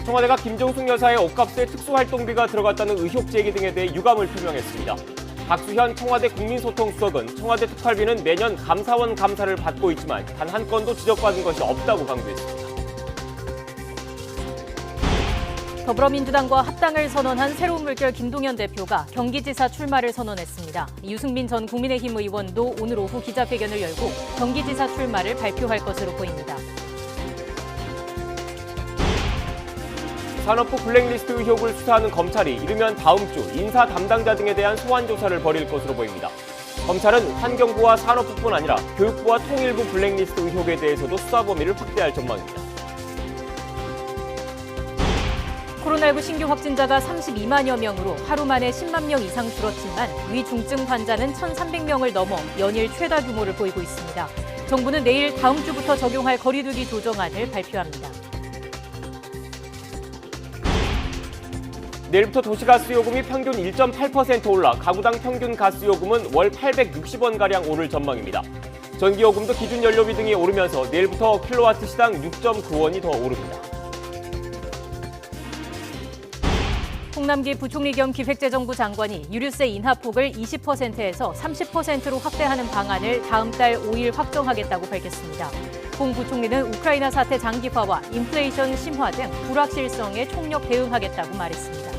청와대가 김정숙 여사의 옷값에 특수활동비가 들어갔다는 의혹 제기 등에 대해 유감을 표명했습니다. 박수현 청와대 국민소통수석은 청와대 특활비는 매년 감사원 감사를 받고 있지만 단 한 건도 지적받은 것이 없다고 강조했습니다. 더불어민주당과 합당을 선언한 새로운 물결 김동연 대표가 경기지사 출마를 선언했습니다. 유승민 전 국민의힘 의원도 오늘 오후 기자회견을 열고 경기지사 출마를 발표할 것으로 보입니다. 산업부 블랙리스트 의혹을 수사하는 검찰이 이르면 다음 주 인사 담당자 등에 대한 소환 조사를 벌일 것으로 보입니다. 검찰은 환경부와 산업부뿐 아니라 교육부와 통일부 블랙리스트 의혹에 대해서도 수사 범위를 확대할 전망입니다. 코로나19 신규 확진자가 32만여 명으로 하루 만에 10만 명 이상 줄었지만 위중증 환자는 1,300명을 넘어 연일 최다 규모를 보이고 있습니다. 정부는 내일 다음 주부터 적용할 거리두기 조정안을 발표합니다. 내일부터 도시가스 요금이 평균 1.8% 올라 가구당 평균 가스 요금은 월 860원가량 오를 전망입니다. 전기요금도 기준 연료비 등이 오르면서 내일부터 킬로와트 시당 6.9원이 더 오릅니다. 홍남기 부총리 겸 기획재정부 장관이 유류세 인하폭을 20%에서 30%로 확대하는 방안을 다음 달 5일 확정하겠다고 밝혔습니다. 홍 부총리는 우크라이나 사태 장기화와 인플레이션 심화 등 불확실성에 총력 대응하겠다고 말했습니다.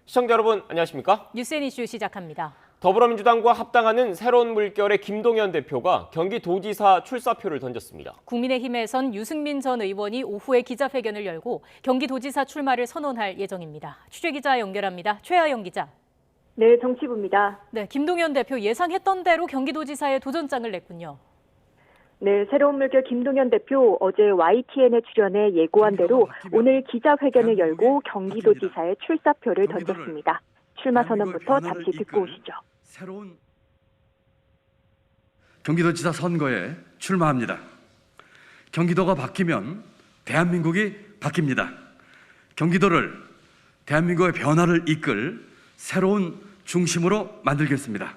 시청자 여러분 안녕하십니까? 뉴스앤 이슈 시작합니다. 더불어민주당과 합당하는 새로운 물결의 김동연 대표가 경기도지사 출사표를 던졌습니다. 국민의힘에선 유승민 전 의원이 오후에 기자회견을 열고 경기도지사 출마를 선언할 예정입니다. 취재기자 연결합니다. 최하영 기자. 네, 정치부입니다. 네, 김동연 대표 예상했던 대로 경기도지사에 도전장을 냈군요. 네, 새로운 물결 김동연 대표 어제 YTN에 출연해 예고한 대로 오늘 기자회견을 열고 경기도지사에 출사표를 던졌습니다. 출마 선언부터 잠시 듣고 오시죠. 새로운 경기도지사 선거에 출마합니다. 경기도가 바뀌면 대한민국이 바뀝니다. 경기도를 대한민국의 변화를 이끌 새로운 중심으로 만들겠습니다.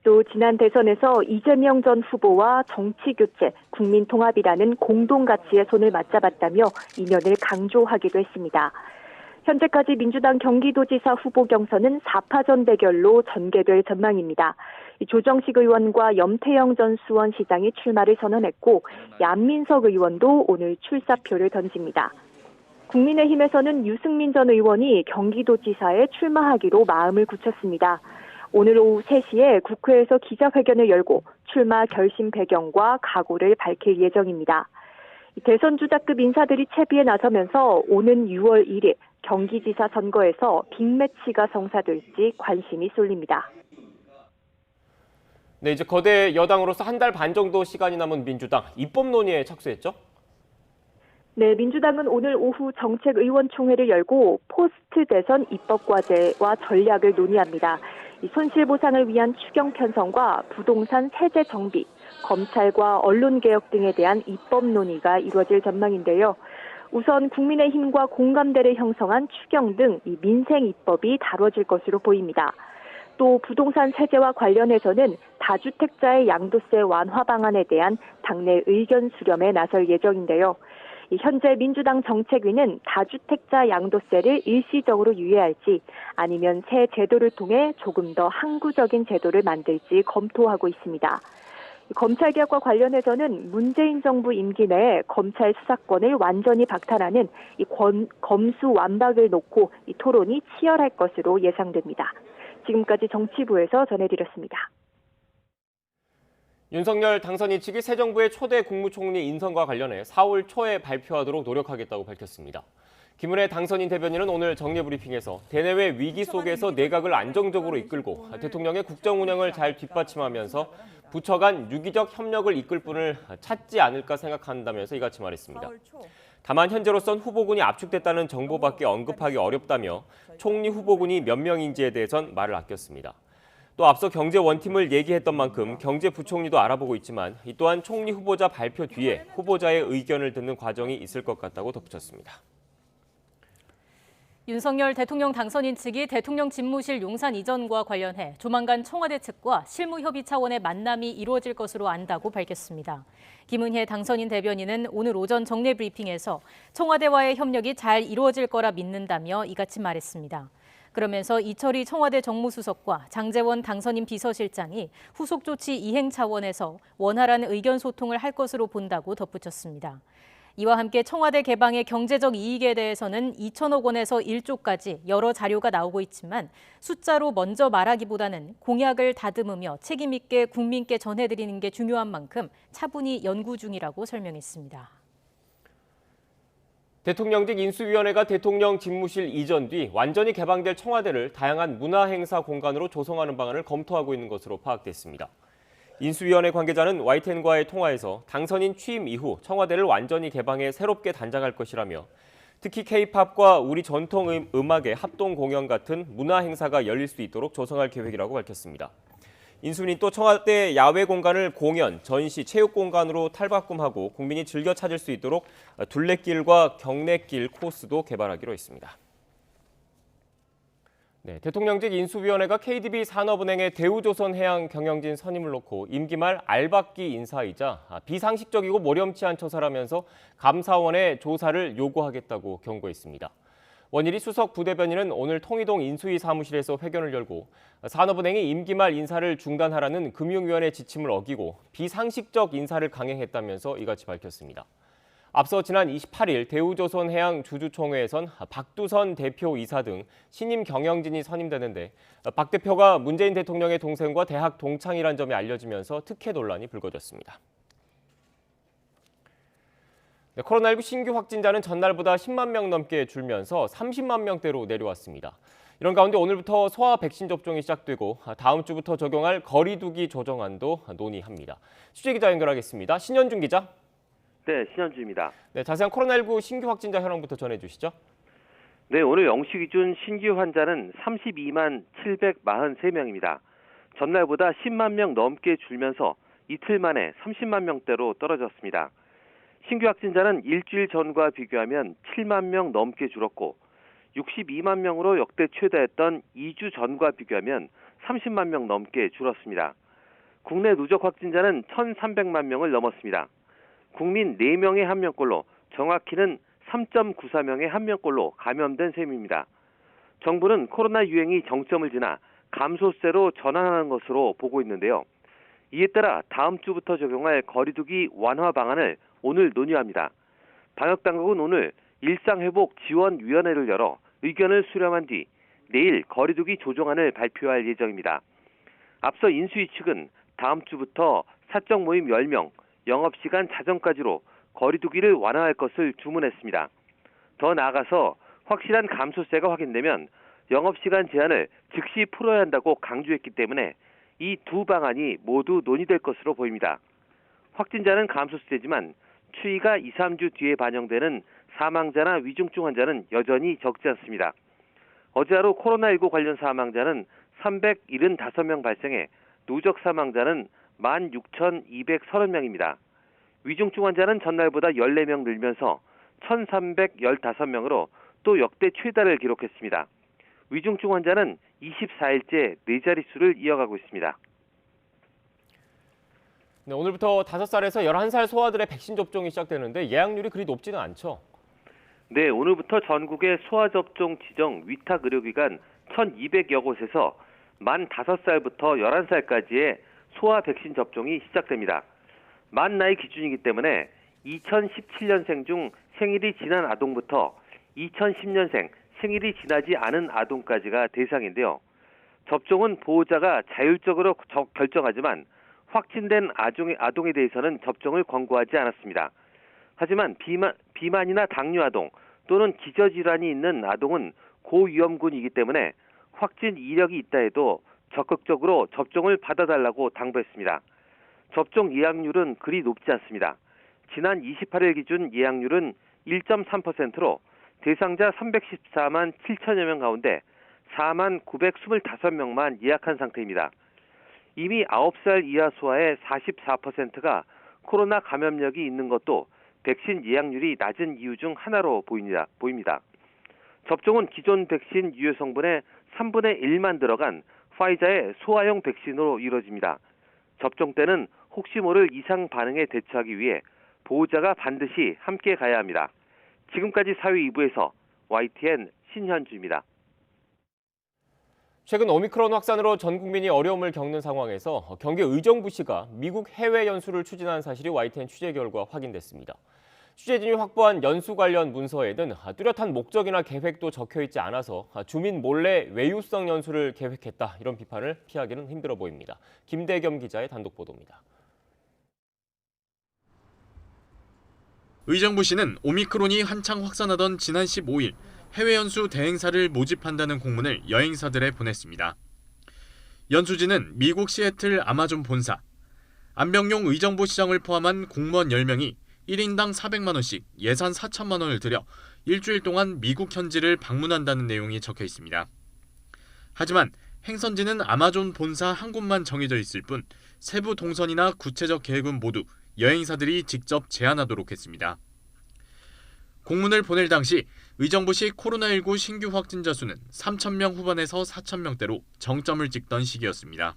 또 지난 대선에서 이재명 전 후보와 정치교체, 국민통합이라는 공동가치에 손을 맞잡았다며 이면을 강조하기도 했습니다. 현재까지 민주당 경기도지사 후보 경선은 4파전 대결로 전개될 전망입니다. 조정식 의원과 염태영 전 수원시장이 출마를 선언했고 양민석 의원도 오늘 출사표를 던집니다. 국민의힘에서는 유승민 전 의원이 경기도지사에 출마하기로 마음을 굳혔습니다. 오늘 오후 3시에 국회에서 기자회견을 열고 출마 결심 배경과 각오를 밝힐 예정입니다. 대선 주자급 인사들이 채비에 나서면서 오는 6월 1일 경기지사 선거에서 빅매치가 성사될지 관심이 쏠립니다. 네, 이제 거대 여당으로서 한 달 반 정도 시간이 남은 민주당 입법 논의에 착수했죠? 네, 민주당은 오늘 오후 정책의원총회를 열고 포스트 대선 입법과제와 전략을 논의합니다. 손실보상을 위한 추경 편성과 부동산 세제 정비, 검찰과 언론개혁 등에 대한 입법 논의가 이루어질 전망인데요. 우선 국민의힘과 공감대를 형성한 추경 등 이 민생 입법이 다뤄질 것으로 보입니다. 또 부동산 세제와 관련해서는 다주택자의 양도세 완화 방안에 대한 당내 의견 수렴에 나설 예정인데요. 현재 민주당 정책위는 다주택자 양도세를 일시적으로 유예할지 아니면 새 제도를 통해 조금 더 항구적인 제도를 만들지 검토하고 있습니다. 검찰개혁과 관련해서는 문재인 정부 임기 내에 검찰 수사권을 완전히 박탈하는 검수 완박을 놓고 토론이 치열할 것으로 예상됩니다. 지금까지 정치부에서 전해드렸습니다. 윤석열 당선인 측이 새 정부의 초대 국무총리 인선과 관련해 4월 초에 발표하도록 노력하겠다고 밝혔습니다. 김은혜 당선인 대변인은 오늘 정례브리핑에서 대내외 위기 속에서 내각을 안정적으로 이끌고 대통령의 국정 운영을 잘 뒷받침하면서 부처 간 유기적 협력을 이끌 분을 찾지 않을까 생각한다면서 이같이 말했습니다. 다만 현재로선 후보군이 압축됐다는 정보밖에 언급하기 어렵다며 총리 후보군이 몇 명인지에 대해선 말을 아꼈습니다. 또 앞서 경제원팀을 얘기했던 만큼 경제부총리도 알아보고 있지만 이 또한 총리 후보자 발표 뒤에 후보자의 의견을 듣는 과정이 있을 것 같다고 덧붙였습니다. 윤석열 대통령 당선인 측이 대통령 집무실 용산 이전과 관련해 조만간 청와대 측과 실무협의 차원의 만남이 이루어질 것으로 안다고 밝혔습니다. 김은혜 당선인 대변인은 오늘 오전 정례 브리핑에서 청와대와의 협력이 잘 이루어질 거라 믿는다며 이같이 말했습니다. 그러면서 이철희 청와대 정무수석과 장제원 당선인 비서실장이 후속 조치 이행 차원에서 원활한 의견 소통을 할 것으로 본다고 덧붙였습니다. 이와 함께 청와대 개방의 경제적 이익에 대해서는 2천억 원에서 1조까지 여러 자료가 나오고 있지만 숫자로 먼저 말하기보다는 공약을 다듬으며 책임 있게 국민께 전해드리는 게 중요한 만큼 차분히 연구 중이라고 설명했습니다. 대통령직 인수위원회가 대통령 집무실 이전 뒤 완전히 개방될 청와대를 다양한 문화행사 공간으로 조성하는 방안을 검토하고 있는 것으로 파악됐습니다. 인수위원회 관계자는 YTN과의 통화에서 당선인 취임 이후 청와대를 완전히 개방해 새롭게 단장할 것이라며 특히 K-팝과 우리 전통 음악의 합동 공연 같은 문화 행사가 열릴 수 있도록 조성할 계획이라고 밝혔습니다. 인수위는 또 청와대 야외 공간을 공연, 전시, 체육 공간으로 탈바꿈하고 국민이 즐겨 찾을 수 있도록 둘레길과 경내길 코스도 개발하기로 했습니다. 네, 대통령직 인수위원회가 KDB 산업은행의 대우조선해양 경영진 선임을 놓고 임기 말 알박기 인사이자 비상식적이고 모렴치한 처사라면서 감사원에 조사를 요구하겠다고 경고했습니다. 원일이 수석 부대변인은 오늘 통이동 인수위 사무실에서 회견을 열고 산업은행이 임기 말 인사를 중단하라는 금융위원회 지침을 어기고 비상식적 인사를 강행했다면서 이같이 밝혔습니다. 앞서 지난 28일 대우조선해양 주주총회에선 박두선 대표이사 등 신임 경영진이 선임되는데 박 대표가 문재인 대통령의 동생과 대학 동창이란 점이 알려지면서 특혜 논란이 불거졌습니다. 네, 코로나19 신규 확진자는 전날보다 10만 명 넘게 줄면서 30만 명대로 내려왔습니다. 이런 가운데 오늘부터 소아 백신 접종이 시작되고 다음 주부터 적용할 거리 두기 조정안도 논의합니다. 취재기자 연결하겠습니다. 신현준 기자. 네, 신현주입니다. 네, 자세한 코로나19 신규 확진자 현황부터 전해주시죠. 네, 오늘 0시 기준 신규 환자는 32만 743명입니다. 전날보다 10만 명 넘게 줄면서 이틀 만에 30만 명대로 떨어졌습니다. 신규 확진자는 일주일 전과 비교하면 7만 명 넘게 줄었고 62만 명으로 역대 최다였던 2주 전과 비교하면 30만 명 넘게 줄었습니다. 국내 누적 확진자는 1,300만 명을 넘었습니다. 국민 4명의 1명꼴로 정확히는 3.94명의 1명꼴로 감염된 셈입니다. 정부는 코로나 유행이 정점을 지나 감소세로 전환하는 것으로 보고 있는데요. 이에 따라 다음 주부터 적용할 거리두기 완화 방안을 오늘 논의합니다. 방역당국은 오늘 일상회복지원위원회를 열어 의견을 수렴한 뒤 내일 거리두기 조정안을 발표할 예정입니다. 앞서 인수위 측은 다음 주부터 사적 모임 10명, 영업시간 자정까지로 거리두기를 완화할 것을 주문했습니다. 더 나아가서 확실한 감소세가 확인되면 영업시간 제한을 즉시 풀어야 한다고 강조했기 때문에 이 두 방안이 모두 논의될 것으로 보입니다. 확진자는 감소세지만 추이가 2, 3주 뒤에 반영되는 사망자나 위중증 환자는 여전히 적지 않습니다. 어제 하루 코로나19 관련 사망자는 375명 발생해 누적 사망자는 16,230명입니다. 위중증 환자는 전날보다 14명 늘면서 1,315명으로 또 역대 최다를 기록했습니다. 위중증 환자는 24일째 4자릿수를 이어가고 있습니다. 네, 오늘부터 5살에서 11살 소아들의 백신 접종이 시작되는데 예약률이 그리 높지는 않죠? 네, 오늘부터 전국의 소아접종 지정 위탁의료기관 1,200여 곳에서 만 5살부터 11살까지의 소아 백신 접종이 시작됩니다. 만 나이 기준이기 때문에 2017년생 중 생일이 지난 아동부터 2010년생 생일이 지나지 않은 아동까지가 대상인데요. 접종은 보호자가 자율적으로 결정하지만 확진된 아동에 대해서는 접종을 권고하지 않았습니다. 하지만 비만이나 당뇨 아동 또는 기저질환이 있는 아동은 고위험군이기 때문에 확진 이력이 있다 해도 적극적으로 접종을 받아달라고 당부했습니다. 접종 예약률은 그리 높지 않습니다. 지난 28일 기준 예약률은 1.3%로 대상자 314만 7천여 명 가운데 4만 925명만 예약한 상태입니다. 이미 9살 이하 소아의 44%가 코로나 감염력이 있는 것도 백신 예약률이 낮은 이유 중 하나로 보입니다. 접종은 기존 백신 유효 성분의 3분의 1만 들어간 화이자의 소화용 백신으로 이루어집니다. 접종 때는 혹시 모를 이상 반응에 대처하기 위해 보호자가 반드시 함께 가야 합니다. 지금까지 사회 2부에서 YTN 신현주입니다. 최근 오미크론 확산으로 전 국민이 어려움을 겪는 상황에서 경기 의정부시가 미국 해외 연수를 추진한 사실이 YTN 취재 결과 확인됐습니다. 취재진이 확보한 연수 관련 문서에는 뚜렷한 목적이나 계획도 적혀 있지 않아서 주민 몰래 외유성 연수를 계획했다, 이런 비판을 피하기는 힘들어 보입니다. 김대겸 기자의 단독 보도입니다. 의정부시는 오미크론이 한창 확산하던 지난 15일 해외 연수 대행사를 모집한다는 공문을 여행사들에 보냈습니다. 연수지는 미국 시애틀 아마존 본사. 안병용 의정부시장을 포함한 공무원 10명이 1인당 400만 원씩 예산 4천만 원을 들여 일주일 동안 미국 현지를 방문한다는 내용이 적혀 있습니다. 하지만 행선지는 아마존 본사 한 곳만 정해져 있을 뿐 세부 동선이나 구체적 계획은 모두 여행사들이 직접 제안하도록 했습니다. 공문을 보낼 당시 의정부시 코로나19 신규 확진자 수는 3,000명 후반에서 4,000명대로 정점을 찍던 시기였습니다.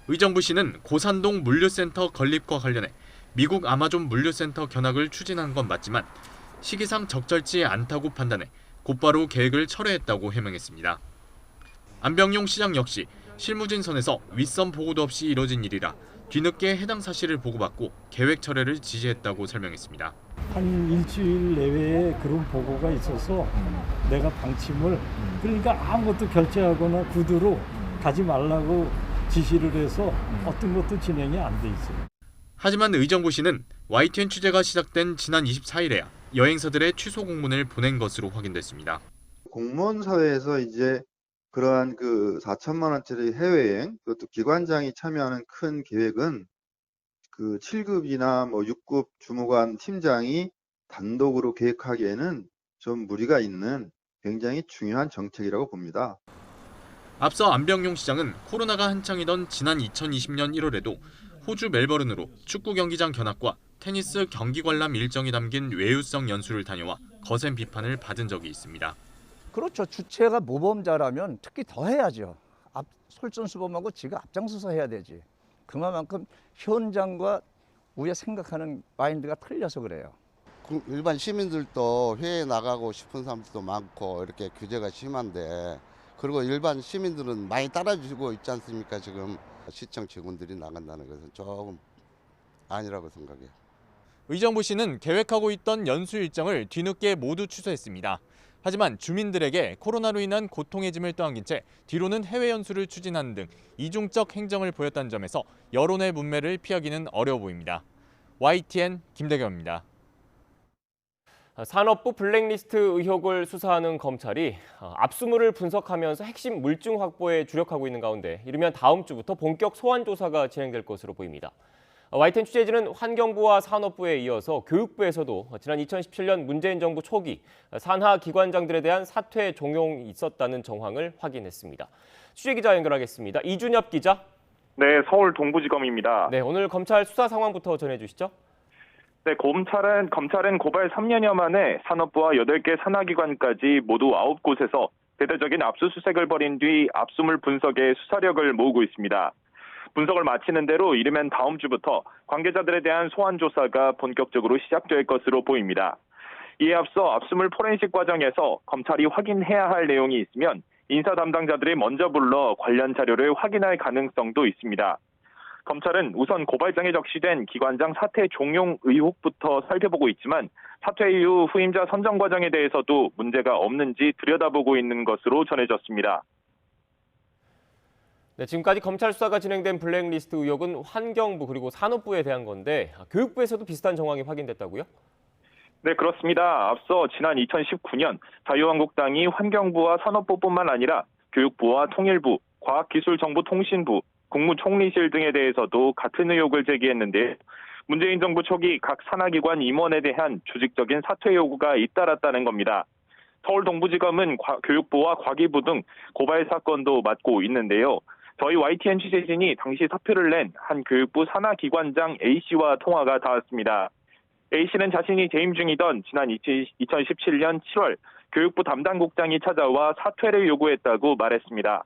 의정부시는 고산동 물류센터 건립과 관련해 미국 아마존 물류센터 견학을 추진한 건 맞지만 시기상 적절치 않다고 판단해 곧바로 계획을 철회했다고 해명했습니다. 안병용 시장 역시 실무진선에서 윗선 보고도 없이 이뤄진 일이라 뒤늦게 해당 사실을 보고받고 계획 철회를 지시했다고 설명했습니다. 한 일주일 내외에 그런 보고가 있어서 내가 방침을 그러니까 아무것도 결제하거나 구두로 가지 말라고 지시를 해서 어떤 것도 진행이 안 돼 있어요. 하지만 의정부시는 YTN 취재가 시작된 지난 24일에야 여행사들의 취소 공문을 보낸 것으로 확인됐습니다. 공무원 사회에서 이제 그러한 그 4천만 원짜리 해외여행, 그것도 기관장이 참여하는 큰 계획은 그 7급이나 뭐 6급 주무관 팀장이 단독으로 계획하기에는 좀 무리가 있는 굉장히 중요한 정책이라고 봅니다. 앞서 안병용 시장은 코로나가 한창이던 지난 2020년 1월에도 호주 멜버른으로 축구 경기장 견학과 테니스 경기 관람 일정이 담긴 외유성 연수를 다녀와 거센 비판을 받은 적이 있습니다. 그렇죠. 주체가 모범자라면 특히 더 해야죠. 솔선수범하고 지가 앞장서서 해야 되지. 그만큼 현장과 우리가 생각하는 마인드가 틀려서 그래요. 일반 시민들도 해외에 나가고 싶은 사람들도 많고 이렇게 규제가 심한데, 그리고 일반 시민들은 많이 따라주고 있지 않습니까? 지금 시청 직원들이 나간다는 것은 조금 아니라고 생각해요. 의정부시는 계획하고 있던 연수 일정을 뒤늦게 모두 취소했습니다. 하지만 주민들에게 코로나로 인한 고통의 짐을 떠안긴 채 뒤로는 해외 연수를 추진하는 등 이중적 행정을 보였다는 점에서 여론의 문매를 피하기는 어려워 보입니다. YTN 김대겸입니다. 산업부 블랙리스트 의혹을 수사하는 검찰이 압수물을 분석하면서 핵심 물증 확보에 주력하고 있는 가운데 이르면 다음 주부터 본격 소환 조사가 진행될 것으로 보입니다. YTN 취재진은 환경부와 산업부에 이어서 교육부에서도 지난 2017년 문재인 정부 초기 산하 기관장들에 대한 사퇴 종용이 있었다는 정황을 확인했습니다. 취재기자 연결하겠습니다. 이준엽 기자. 네, 서울 동부지검입니다. 네, 오늘 검찰 수사 상황부터 전해주시죠. 네, 검찰은 고발 3년여 만에 산업부와 8개 산하기관까지 모두 9곳에서 대대적인 압수수색을 벌인 뒤 압수물 분석에 수사력을 모으고 있습니다. 분석을 마치는 대로 이르면 다음 주부터 관계자들에 대한 소환 조사가 본격적으로 시작될 것으로 보입니다. 이에 앞서 압수물 포렌식 과정에서 검찰이 확인해야 할 내용이 있으면 인사 담당자들이 먼저 불러 관련 자료를 확인할 가능성도 있습니다. 검찰은 우선 고발장에 적시된 기관장 사퇴 종용 의혹부터 살펴보고 있지만 사퇴 이후 후임자 선정 과정에 대해서도 문제가 없는지 들여다보고 있는 것으로 전해졌습니다. 네, 지금까지 검찰 수사가 진행된 블랙리스트 의혹은 환경부 그리고 산업부에 대한 건데 교육부에서도 비슷한 정황이 확인됐다고요? 네, 그렇습니다. 앞서 지난 2019년 자유한국당이 환경부와 산업부뿐만 아니라 교육부와 통일부, 과학기술정보통신부, 국무총리실 등에 대해서도 같은 의혹을 제기했는데 문재인 정부 초기 각 산하기관 임원에 대한 조직적인 사퇴 요구가 잇따랐다는 겁니다. 서울 동부지검은 교육부와 과기부 등 고발 사건도 맡고 있는데요. 저희 YTN 취재진이 당시 사표를 낸 한 교육부 산하기관장 A씨와 통화가 닿았습니다. A씨는 자신이 재임 중이던 지난 2017년 7월 교육부 담당 국장이 찾아와 사퇴를 요구했다고 말했습니다.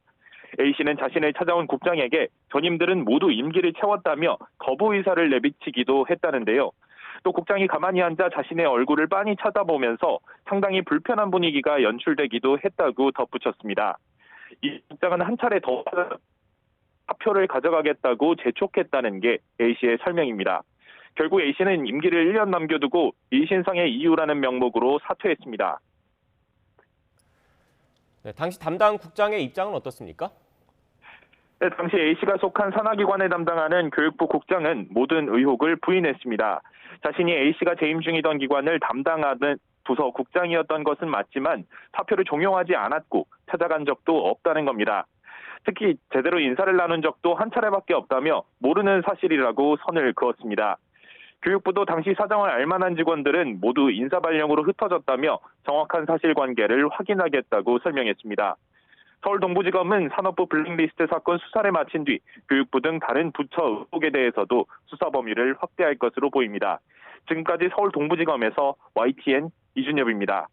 A씨는 자신을 찾아온 국장에게 전임들은 모두 임기를 채웠다며 거부 의사를 내비치기도 했다는데요. 또 국장이 가만히 앉아 자신의 얼굴을 빤히 쳐다보면서 상당히 불편한 분위기가 연출되기도 했다고 덧붙였습니다. 이 국장은 한 차례 더 사표를 가져가겠다고 재촉했다는 게 A씨의 설명입니다. 결국 A씨는 임기를 1년 남겨두고 일신상의 이유라는 명목으로 사퇴했습니다. 네, 당시 담당 국장의 입장은 어떻습니까? 네, 당시 A씨가 속한 산하기관을 담당하는 교육부 국장은 모든 의혹을 부인했습니다. 자신이 A씨가 재임 중이던 기관을 담당하는 부서 국장이었던 것은 맞지만 사표를 종용하지 않았고 찾아간 적도 없다는 겁니다. 특히 제대로 인사를 나눈 적도 한 차례밖에 없다며 모르는 사실이라고 선을 그었습니다. 교육부도 당시 사정을 알만한 직원들은 모두 인사발령으로 흩어졌다며 정확한 사실관계를 확인하겠다고 설명했습니다. 서울동부지검은 산업부 블랙리스트 사건 수사를 마친 뒤 교육부 등 다른 부처 의혹에 대해서도 수사 범위를 확대할 것으로 보입니다. 지금까지 서울동부지검에서 YTN 이준엽입니다.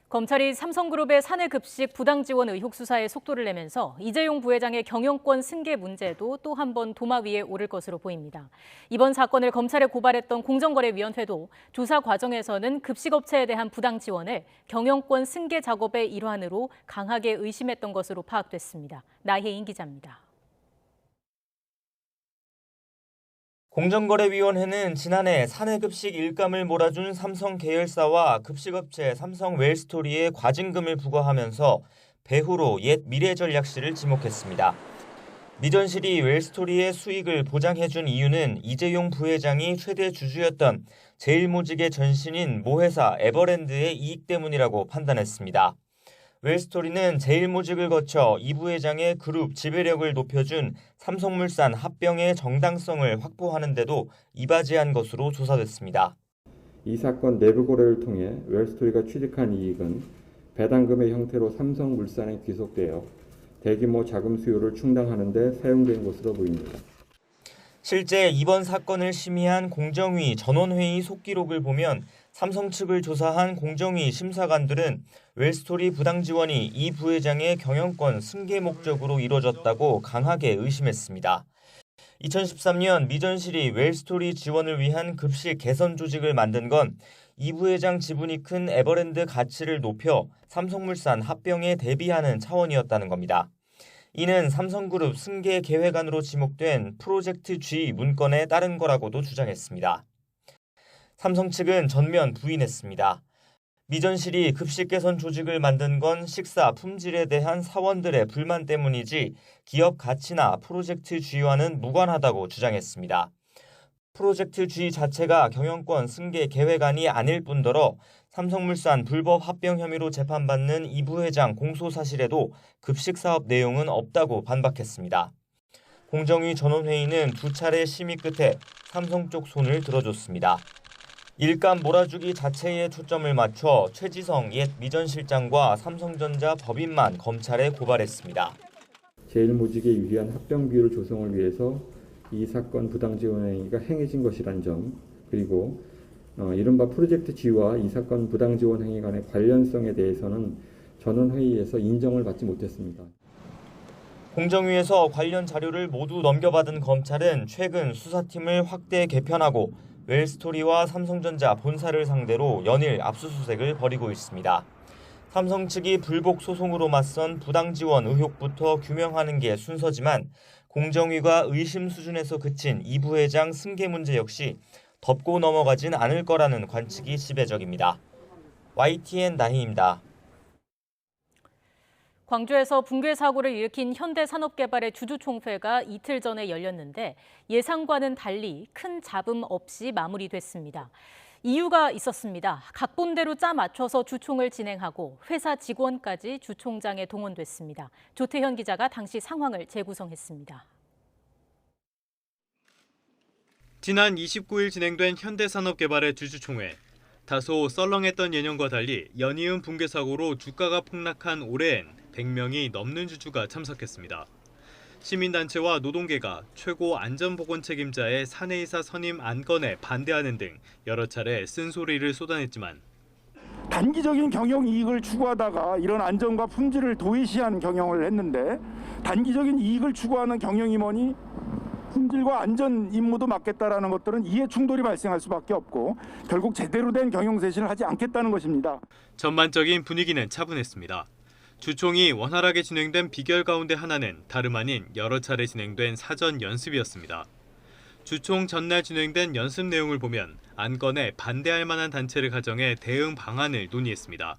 검찰이 삼성그룹의 사내급식 부당 지원 의혹 수사에 속도를 내면서 이재용 부회장의 경영권 승계 문제도 또 한 번 도마 위에 오를 것으로 보입니다. 이번 사건을 검찰에 고발했던 공정거래위원회도 조사 과정에서는 급식업체에 대한 부당 지원을 경영권 승계 작업의 일환으로 강하게 의심했던 것으로 파악됐습니다. 나혜인 기자입니다. 공정거래위원회는 지난해 사내급식 일감을 몰아준 삼성 계열사와 급식업체 삼성 웰스토리에 과징금을 부과하면서 배후로 옛 미래전략실을 지목했습니다. 미전실이 웰스토리의 수익을 보장해준 이유는 이재용 부회장이 최대 주주였던 제일모직의 전신인 모회사 에버랜드의 이익 때문이라고 판단했습니다. 웰스토리는 제일모직을 거쳐 이 부회장의 그룹 지배력을 높여준 삼성물산 합병의 정당성을 확보하는 데도 이바지한 것으로 조사됐습니다. 이 사건 내부 고려를 통해 웰스토리가 취득한 이익은 배당금의 형태로 삼성물산에 귀속되어 대규모 자금 수요를 충당하는 데 사용된 것으로 보입니다. 실제 이번 사건을 심의한 공정위 전원회의 속기록을 보면 삼성 측을 조사한 공정위 심사관들은 웰스토리 부당 지원이 이 부회장의 경영권 승계 목적으로 이뤄졌다고 강하게 의심했습니다. 2013년 미전실이 웰스토리 지원을 위한 급식 개선 조직을 만든 건 이 부회장 지분이 큰 에버랜드 가치를 높여 삼성물산 합병에 대비하는 차원이었다는 겁니다. 이는 삼성그룹 승계 계획안으로 지목된 프로젝트 G 문건에 따른 거라고도 주장했습니다. 삼성 측은 전면 부인했습니다. 미전실이 급식 개선 조직을 만든 건 식사 품질에 대한 사원들의 불만 때문이지 기업 가치나 프로젝트 G와는 무관하다고 주장했습니다. 프로젝트 G 자체가 경영권 승계 계획안이 아닐 뿐더러 삼성물산 불법 합병 혐의로 재판받는 이 부회장 공소 사실에도 급식 사업 내용은 없다고 반박했습니다. 공정위 전원회의는 두 차례 심의 끝에 삼성 쪽 손을 들어줬습니다. 일감 몰아주기 자체에 초점을 맞춰 최지성 옛 미전실장과 삼성전자 법인만 검찰에 고발했습니다. 제일모직에 유리한 합병 비율 조성을 위해서 이 사건 부당 지원 행위가 행해진 것이란 점, 그리고 이른바 프로젝트 G와 이 사건 부당 지원 행위 간의 관련성에 대해서는 전원회의에서 인정을 받지 못했습니다. 공정위에서 관련 자료를 모두 넘겨받은 검찰은 최근 수사팀을 확대 개편하고 웰스토리와 삼성전자 본사를 상대로 연일 압수수색을 벌이고 있습니다. 삼성 측이 불복 소송으로 맞선 부당 지원 의혹부터 규명하는 게 순서지만 공정위가 의심 수준에서 그친 이 부회장 승계 문제 역시 덮고 넘어가진 않을 거라는 관측이 지배적입니다. YTN 나희입니다. 광주에서 붕괴 사고를 일으킨 현대산업개발의 주주총회가 이틀 전에 열렸는데 예상과는 달리 큰 잡음 없이 마무리됐습니다. 이유가 있었습니다. 각본대로 짜 맞춰서 주총을 진행하고 회사 직원까지 주총장에 동원됐습니다. 조태현 기자가 당시 상황을 재구성했습니다. 지난 29일 진행된 현대산업개발의 주주총회. 다소 썰렁했던 예년과 달리 연이은 붕괴 사고로 주가가 폭락한 올해엔 100명이 넘는 주주가 참석했습니다. 시민단체와 노동계가 최고 안전보건 책임자의 사내이사 선임 안건에 반대하는 등 여러 차례 쓴소리를 쏟아냈지만 단기적인 경영 이익을 추구하다가 이런 안전과 품질을 도외시한 경영을 했는데 단기적인 이익을 추구하는 경영임원이 품질과 안전 임무도 맡겠다라는 것들은 이해 충돌이 발생할 수밖에 없고 결국 제대로 된 경영 쇄신을 하지 않겠다는 것입니다. 전반적인 분위기는 차분했습니다. 주총이 원활하게 진행된 비결 가운데 하나는 다름 아닌 여러 차례 진행된 사전 연습이었습니다. 주총 전날 진행된 연습 내용을 보면 안건에 반대할 만한 단체를 가정해 대응 방안을 논의했습니다.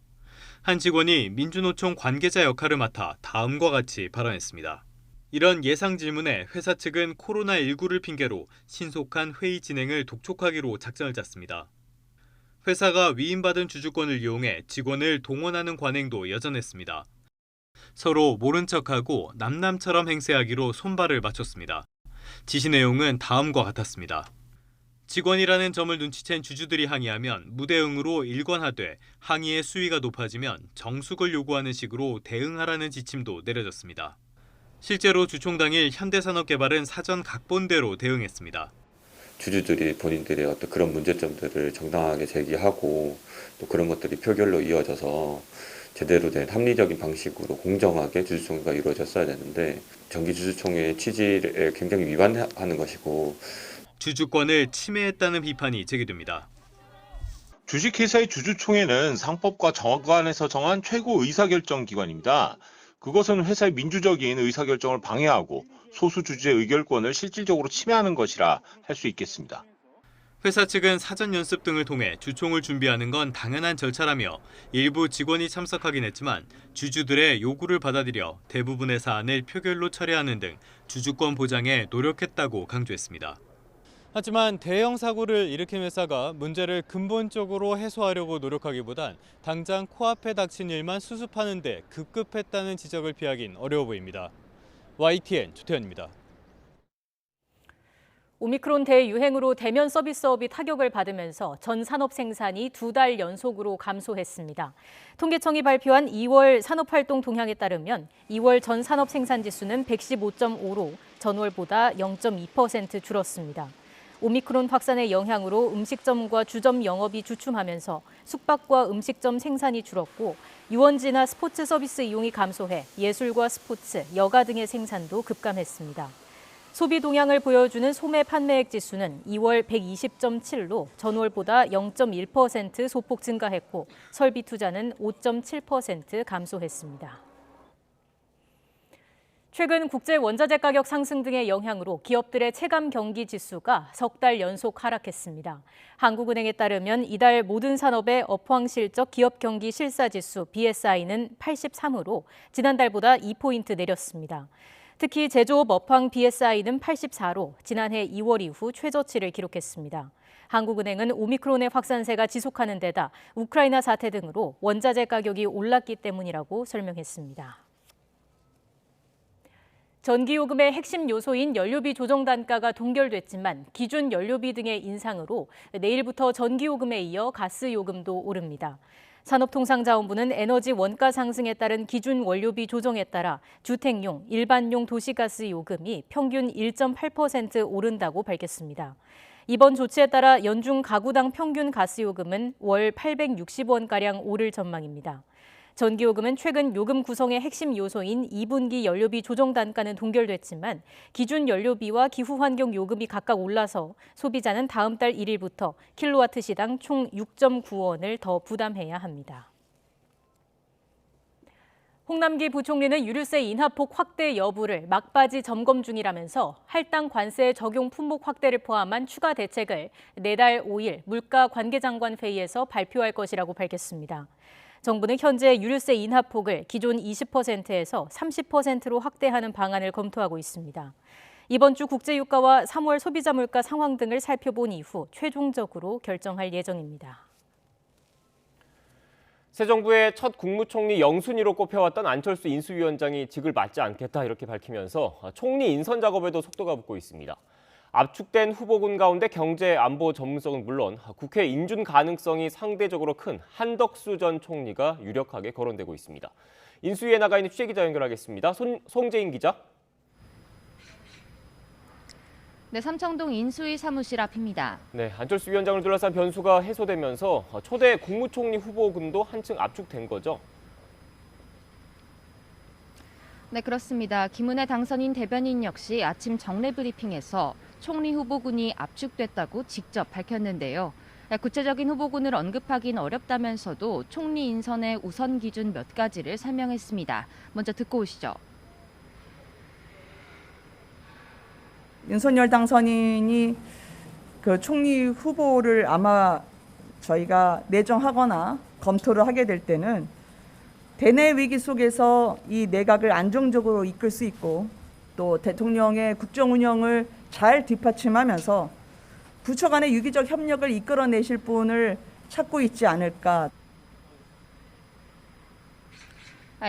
한 직원이 민주노총 관계자 역할을 맡아 다음과 같이 발언했습니다. 이런 예상 질문에 회사 측은 코로나19를 핑계로 신속한 회의 진행을 독촉하기로 작전을 짰습니다. 회사가 위임받은 주주권을 이용해 직원을 동원하는 관행도 여전했습니다. 서로 모른 척하고 남남처럼 행세하기로 손발을 맞췄습니다. 지시 내용은 다음과 같았습니다. 직원이라는 점을 눈치챈 주주들이 항의하면 무대응으로 일관하되 항의의 수위가 높아지면 정숙을 요구하는 식으로 대응하라는 지침도 내려졌습니다. 실제로 주총 당일 현대산업개발은 사전 각본대로 대응했습니다. 주주들이 본인들의 어떤 그런 문제점들을 정당하게 제기하고 또 그런 것들이 표결로 이어져서 제대로 된 합리적인 방식으로 공정하게 주주총회가 이루어졌어야 되는데 정기주주총회의 취지에 굉장히 위반하는 것이고 주주권을 침해했다는 비판이 제기됩니다. 주식회사의 주주총회는 상법과 정관에서 정한 최고 의사결정 기관입니다. 그것은 회사의 민주적인 의사결정을 방해하고 소수 주주의 의결권을 실질적으로 침해하는 것이라 할 수 있겠습니다. 회사 측은 사전 연습 등을 통해 주총을 준비하는 건 당연한 절차라며 일부 직원이 참석하긴 했지만 주주들의 요구를 받아들여 대부분의 사안을 표결로 처리하는 등 주주권 보장에 노력했다고 강조했습니다. 하지만 대형 사고를 일으킨 회사가 문제를 근본적으로 해소하려고 노력하기보단 당장 코앞에 닥친 일만 수습하는 데 급급했다는 지적을 피하긴 어려워 보입니다. YTN 조태현입니다. 오미크론 대유행으로 대면 서비스업이 타격을 받으면서 전 산업 생산이 2달 연속으로 감소했습니다. 통계청이 발표한 2월 산업활동 동향에 따르면 2월 전 산업 생산 지수는 115.5로 전월보다 0.2% 줄었습니다. 오미크론 확산의 영향으로 음식점과 주점 영업이 주춤하면서 숙박과 음식점 생산이 줄었고 유원지나 스포츠 서비스 이용이 감소해 예술과 스포츠, 여가 등의 생산도 급감했습니다. 소비 동향을 보여주는 소매 판매액 지수는 2월 120.7로 전월보다 0.1% 소폭 증가했고 설비 투자는 5.7% 감소했습니다. 최근 국제 원자재 가격 상승 등의 영향으로 기업들의 체감 경기 지수가 석 달 연속 하락했습니다. 한국은행에 따르면 이달 모든 산업의 업황 실적 기업 경기 실사 지수 BSI는 83으로 지난달보다 2포인트 내렸습니다. 특히 제조업 업황 BSI는 84로 지난해 2월 이후 최저치를 기록했습니다. 한국은행은 오미크론의 확산세가 지속하는 데다 우크라이나 사태 등으로 원자재 가격이 올랐기 때문이라고 설명했습니다. 전기요금의 핵심 요소인 연료비 조정 단가가 동결됐지만 기준 연료비 등의 인상으로 내일부터 전기요금에 이어 가스요금도 오릅니다. 산업통상자원부는 에너지 원가 상승에 따른 기준 원료비 조정에 따라 주택용, 일반용 도시가스 요금이 평균 1.8% 오른다고 밝혔습니다. 이번 조치에 따라 연중 가구당 평균 가스요금은 월 860원가량 오를 전망입니다. 전기요금은 최근 요금 구성의 핵심 요소인 2분기 연료비 조정 단가는 동결됐지만 기준 연료비와 기후환경 요금이 각각 올라서 소비자는 다음 달 1일부터 킬로와트 시당 총 6.9원을 더 부담해야 합니다. 홍남기 부총리는 유류세 인하폭 확대 여부를 막바지 점검 중이라면서 할당 관세 적용 품목 확대를 포함한 추가 대책을 내달 5일 물가 관계장관 회의에서 발표할 것이라고 밝혔습니다. 정부는 현재 유류세 인하폭을 기존 20%에서 30%로 확대하는 방안을 검토하고 있습니다. 이번 주 국제유가와 3월 소비자 물가 상황 등을 살펴본 이후 최종적으로 결정할 예정입니다. 새 정부의 첫 국무총리 영순위로 꼽혀왔던 안철수 인수위원장이 직을 맡지 않겠다 이렇게 밝히면서 총리 인선 작업에도 속도가 붙고 있습니다. 압축된 후보군 가운데 경제 안보 전문성은 물론 국회 인준 가능성이 상대적으로 큰 한덕수 전 총리가 유력하게 거론되고 있습니다. 인수위에 나가 있는 취재기자 연결하겠습니다. 송재인 기자. 네, 삼청동 인수위 사무실 앞입니다. 네, 안철수 위원장을 둘러싼 변수가 해소되면서 초대 국무총리 후보군도 한층 압축된 거죠. 네, 그렇습니다. 김은혜 당선인 대변인 역시 아침 정례 브리핑에서 총리 후보군이 압축됐다고 직접 밝혔는데요. 구체적인 후보군을 언급하긴 어렵다면서도 총리 인선의 우선 기준 몇 가지를 설명했습니다. 먼저 듣고 오시죠. 윤석열 당선인이 그 총리 후보를 아마 저희가 내정하거나 검토를 하게 될 때는 대내 위기 속에서 이 내각을 안정적으로 이끌 수 있고 또 대통령의 국정 운영을 잘 뒷받침하면서 부처 간의 유기적 협력을 이끌어내실 분을 찾고 있지 않을까.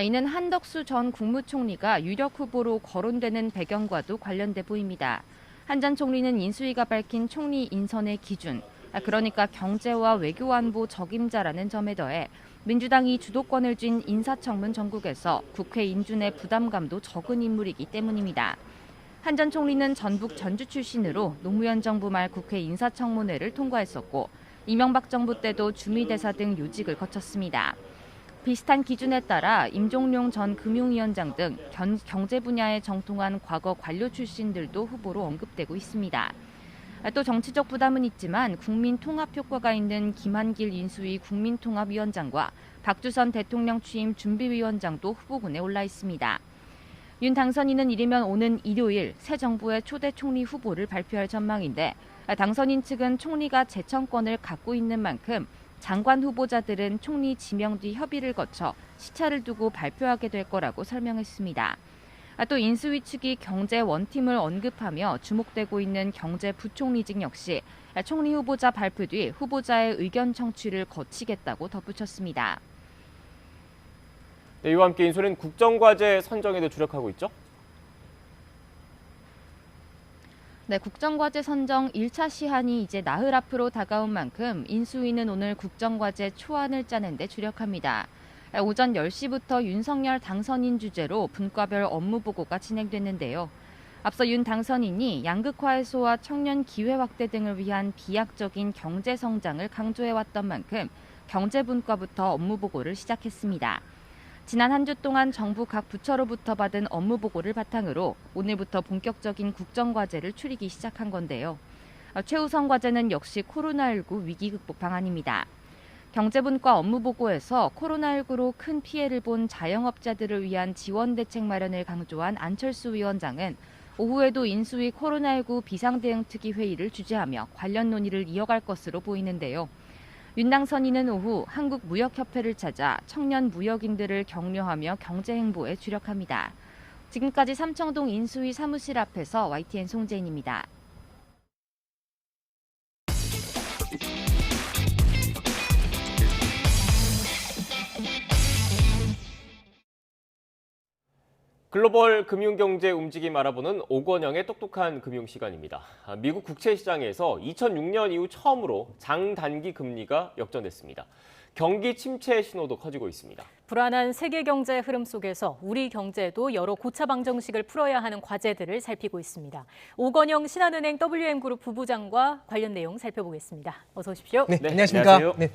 이는 한덕수 전 국무총리가 유력 후보로 거론되는 배경과도 관련돼 보입니다. 한 전 총리는 인수위가 밝힌 총리 인선의 기준, 그러니까 경제와 외교안보 적임자라는 점에 더해 민주당이 주도권을 쥔 인사청문 전국에서 국회 인준의 부담감도 적은 인물이기 때문입니다. 한 전 총리는 전북 전주 출신으로 노무현 정부 말 국회 인사청문회를 통과했었고 이명박 정부 때도 주미대사 등 요직을 거쳤습니다. 비슷한 기준에 따라 임종룡 전 금융위원장 등 경제 분야에 정통한 과거 관료 출신들도 후보로 언급되고 있습니다. 또 정치적 부담은 있지만 국민 통합 효과가 있는 김한길 인수위 국민통합위원장과 박주선 대통령 취임 준비위원장도 후보군에 올라 있습니다. 윤 당선인은 이르면 오는 일요일 새 정부의 초대 총리 후보를 발표할 전망인데 당선인 측은 총리가 재청권을 갖고 있는 만큼 장관 후보자들은 총리 지명 뒤 협의를 거쳐 시차를 두고 발표하게 될 거라고 설명했습니다. 또 인수위 측이 경제 원팀을 언급하며 주목되고 있는 경제부총리직 역시 총리 후보자 발표 뒤 후보자의 의견 청취를 거치겠다고 덧붙였습니다. 네, 이와 함께 인수는 국정과제 선정에도 주력하고 있죠. 네, 국정과제 선정 1차 시한이 이제 나흘 앞으로 다가온 만큼 인수위는 오늘 국정과제 초안을 짜는 데 주력합니다. 오전 10시부터 윤석열 당선인 주재로 분과별 업무 보고가 진행됐는데요. 앞서 윤 당선인이 양극화 해소와 청년 기회 확대 등을 위한 비약적인 경제 성장을 강조해왔던 만큼 경제 분과부터 업무 보고를 시작했습니다. 지난 한 주 동안 정부 각 부처로부터 받은 업무 보고를 바탕으로 오늘부터 본격적인 국정과제를 추리기 시작한 건데요. 최우선 과제는 역시 코로나19 위기 극복 방안입니다. 경제분과 업무 보고에서 코로나19로 큰 피해를 본 자영업자들을 위한 지원 대책 마련을 강조한 안철수 위원장은 오후에도 인수위 코로나19 비상대응특위 회의를 주재하며 관련 논의를 이어갈 것으로 보이는데요. 윤 당선인은 오후 한국무역협회를 찾아 청년 무역인들을 격려하며 경제행보에 주력합니다. 지금까지 삼청동 인수위 사무실 앞에서 YTN 송재인입니다. 글로벌 금융경제 움직임 알아보는 오건영의 똑똑한 금융시간입니다. 미국 국채시장에서 2006년 이후 처음으로 장단기 금리가 역전됐습니다. 경기 침체 신호도 커지고 있습니다. 불안한 세계 경제 흐름 속에서 우리 경제도 여러 고차 방정식을 풀어야 하는 과제들을 살피고 있습니다. 오건영 신한은행 WM그룹 부부장과 관련 내용 살펴보겠습니다. 어서 오십시오. 네, 안녕하십니까. 안녕하세요. 네.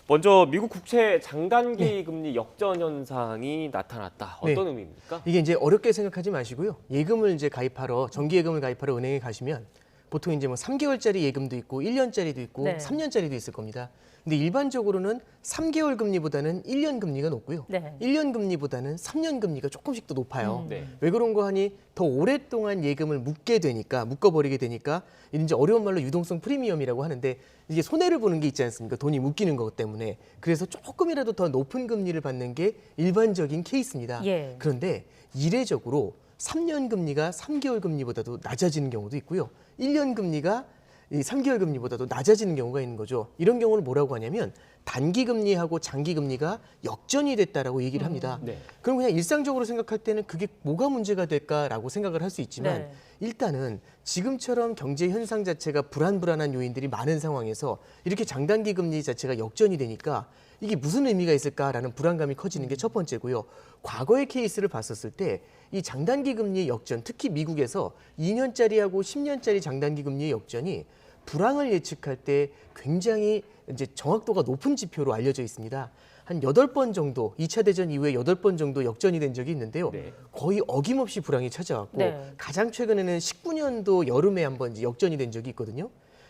먼저 미국 국채 장단기 금리 역전 현상이 나타났다. 어떤 의미입니까? 이게 이제 어렵게 생각하지 마시고요. 예금을 이제 가입하러 정기 예금을 가입하러 은행에 가시면 보통 이제 뭐 3개월짜리 예금도 있고 1년짜리도 있고 3년짜리도 있을 겁니다. 근데 일반적으로는 3개월 금리보다는 1년 금리가 높고요. 1년 금리보다는 3년 금리가 조금씩 더 높아요. 왜 그런 거 하니 더 오랫동안 예금을 묶어버리게 되니까 이제 어려운 말로 유동성 프리미엄이라고 하는데 이게 손해를 보는 게 있지 않습니까? 돈이 묶이는 것 때문에. 그래서 조금이라도 더 높은 금리를 받는 게 일반적인 케이스입니다. 그런데 이례적으로 3년 금리가 3개월 금리보다도 낮아지는 경우도 있고요. 1년 금리가 이 3개월 금리보다도 낮아지는 경우가 있는 거죠. 이런 경우를 뭐라고 하냐면 단기 금리하고 장기 금리가 역전이 됐다라고 얘기를 합니다. 그럼 그냥 일상적으로 생각할 때는 그게 뭐가 문제가 될까라고 생각을 할 수 있지만 일단은 지금처럼 경제 현상 자체가 불안한 요인들이 많은 상황에서 이렇게 장단기 금리 자체가 역전이 되니까 이게 무슨 의미가 있을까라는 불안감이 커지는 게 첫 번째고요. 과거의 케이스를 봤었을 때 이 장단기 금리의 역전, 특히 미국에서 2년짜리하고 10년짜리 장단기 금리의 역전이 불황을 예측할 때 굉장히 이제 정확도가 높은 지표로 알려져 있습니다. 한 8번 정도, 2차 대전 이후에 8번 정도 역전이 된 적이 있는데요. 거의 어김없이 불황이 찾아왔고 가장 최근에는 19년도 여름에 한번 역전이 된 적이 있거든요.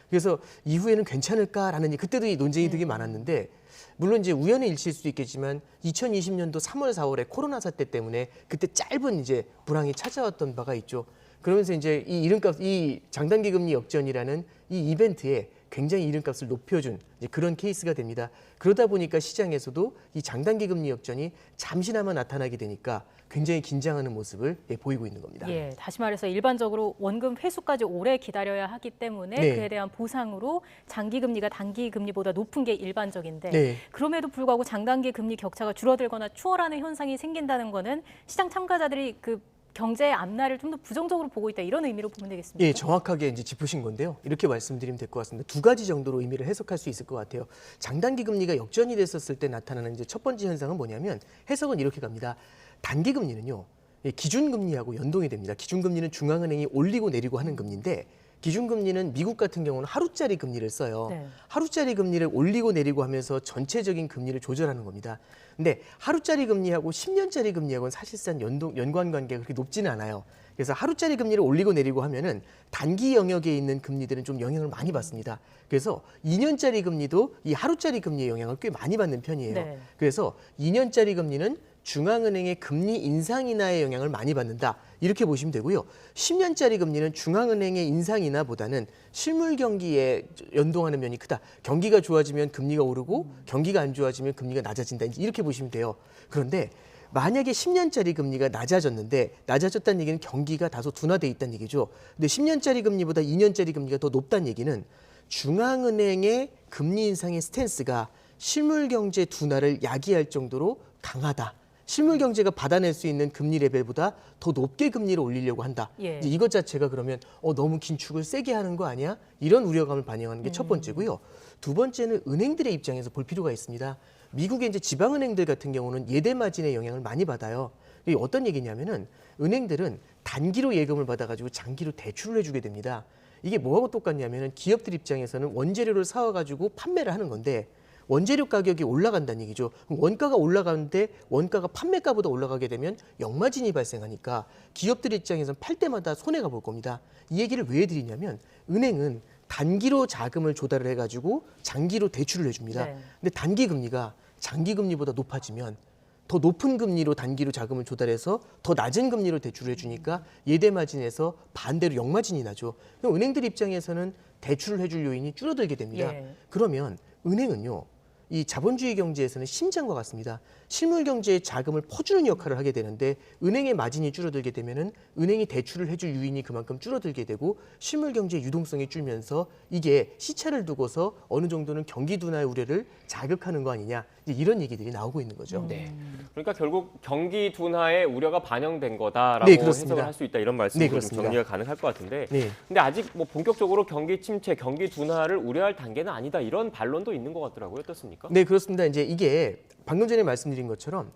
그래서 이후에는 괜찮을까라는 그때도 이 논쟁이 되게 많았는데 물론 이제 우연의 일치일 수도 있겠지만 2020년도 3월, 4월에 코로나 사태 때문에 그때 짧은 이제 불황이 찾아왔던 바가 있죠. 그러면서 이제 이 이름값, 이 장단기 금리 역전이라는 이 이벤트에 굉장히 이름값을 높여준 이제 그런 케이스가 됩니다. 그러다 보니까 시장에서도 이 장단기 금리 역전이 잠시나마 나타나게 되니까 굉장히 긴장하는 모습을 보이고 있는 겁니다. 예, 다시 말해서 일반적으로 원금 회수까지 오래 기다려야 하기 때문에 그에 대한 보상으로 장기 금리가 단기 금리보다 높은 게 일반적인데 그럼에도 불구하고 장단기 금리 격차가 줄어들거나 추월하는 현상이 생긴다는 거는 시장 참가자들이 그 경제의 앞날을 좀 더 부정적으로 보고 있다 이런 의미로 보면 되겠습니다. 예, 정확하게 이제 짚으신 건데요. 이렇게 말씀드리면 될 것 같습니다. 두 가지 정도로 의미를 해석할 수 있을 것 같아요. 장단기 금리가 역전이 됐었을 때 나타나는 이제 첫 번째 현상은 뭐냐면 해석은 이렇게 갑니다. 단기 금리는요, 기준금리하고 연동이 됩니다. 기준금리는 중앙은행이 올리고 내리고 하는 금리인데 기준금리는 미국 같은 경우는 하루짜리 금리를 써요. 하루짜리 금리를 올리고 내리고 하면서 전체적인 금리를 조절하는 겁니다. 근데 하루짜리 금리하고 10년짜리 금리하고는 사실상 연관관계가 그렇게 높지는 않아요. 그래서 하루짜리 금리를 올리고 내리고 하면은 단기 영역에 있는 금리들은 좀 영향을 많이 받습니다. 그래서 2년짜리 금리도 이 하루짜리 금리의 영향을 꽤 많이 받는 편이에요. 그래서 2년짜리 금리는 중앙은행의 금리 인상 인하의 영향을 많이 받는다. 이렇게 보시면 되고요. 10년짜리 금리는 중앙은행의 인상 인하보다는 실물 경기에 연동하는 면이 크다. 경기가 좋아지면 금리가 오르고 경기가 안 좋아지면 금리가 낮아진다. 이렇게 보시면 돼요. 그런데 만약에 10년짜리 금리가 낮아졌는데 낮아졌다는 얘기는 경기가 다소 둔화돼 있다는 얘기죠. 근데 10년짜리 금리보다 2년짜리 금리가 더 높다는 얘기는 중앙은행의 금리 인상의 스탠스가 실물 경제 둔화를 야기할 정도로 강하다. 실물 경제가 받아낼 수 있는 금리 레벨보다 더 높게 금리를 올리려고 한다. 이제 이것 자체가 그러면 너무 긴축을 세게 하는 거 아니야? 이런 우려감을 반영하는 게 첫 번째고요. 두 번째는 은행들의 입장에서 볼 필요가 있습니다. 미국의 이제 지방은행들 같은 경우는 예대 마진의 영향을 많이 받아요. 이게 어떤 얘기냐면은 은행들은 단기로 예금을 받아가지고 장기로 대출을 해주게 됩니다. 이게 뭐하고 똑같냐면은 기업들 입장에서는 원재료를 사와가지고 판매를 하는 건데 원재료 가격이 올라간다는 얘기죠. 원가가 올라가는데 원가가 판매가보다 올라가게 되면 역마진이 발생하니까 기업들 입장에서는 팔 때마다 손해가 볼 겁니다. 이 얘기를 왜 드리냐면 은행은 단기로 자금을 조달을 해가지고 장기로 대출을 해줍니다. 근데 단기 금리가 장기 금리보다 높아지면 더 높은 금리로 단기로 자금을 조달해서 더 낮은 금리로 대출을 해주니까 예대 마진에서 반대로 역마진이 나죠. 그럼 은행들 입장에서는 대출을 해줄 요인이 줄어들게 됩니다. 그러면 은행은요, 이 자본주의 경제에서는 심장과 같습니다. 실물 경제에 자금을 퍼주는 역할을 하게 되는데 은행의 마진이 줄어들게 되면은 은행이 대출을 해줄 유인이 그만큼 줄어들게 되고 실물 경제의 유동성이 줄면서 이게 시차를 두고서 어느 정도는 경기 둔화의 우려를 자극하는 거 아니냐, 이제 이런 얘기들이 나오고 있는 거죠. 그러니까 결국 경기 둔화의 우려가 반영된 거다라고 해석을 할 수 있다 이런 말씀으로 좀 정리가 가능할 것 같은데 근데 아직 뭐 본격적으로 경기 침체, 경기 둔화를 우려할 단계는 아니다 이런 반론도 있는 것 같더라고요. 어떻습니까? 네, 그렇습니다. 이제 이게 방금 전에 말씀드린 것처럼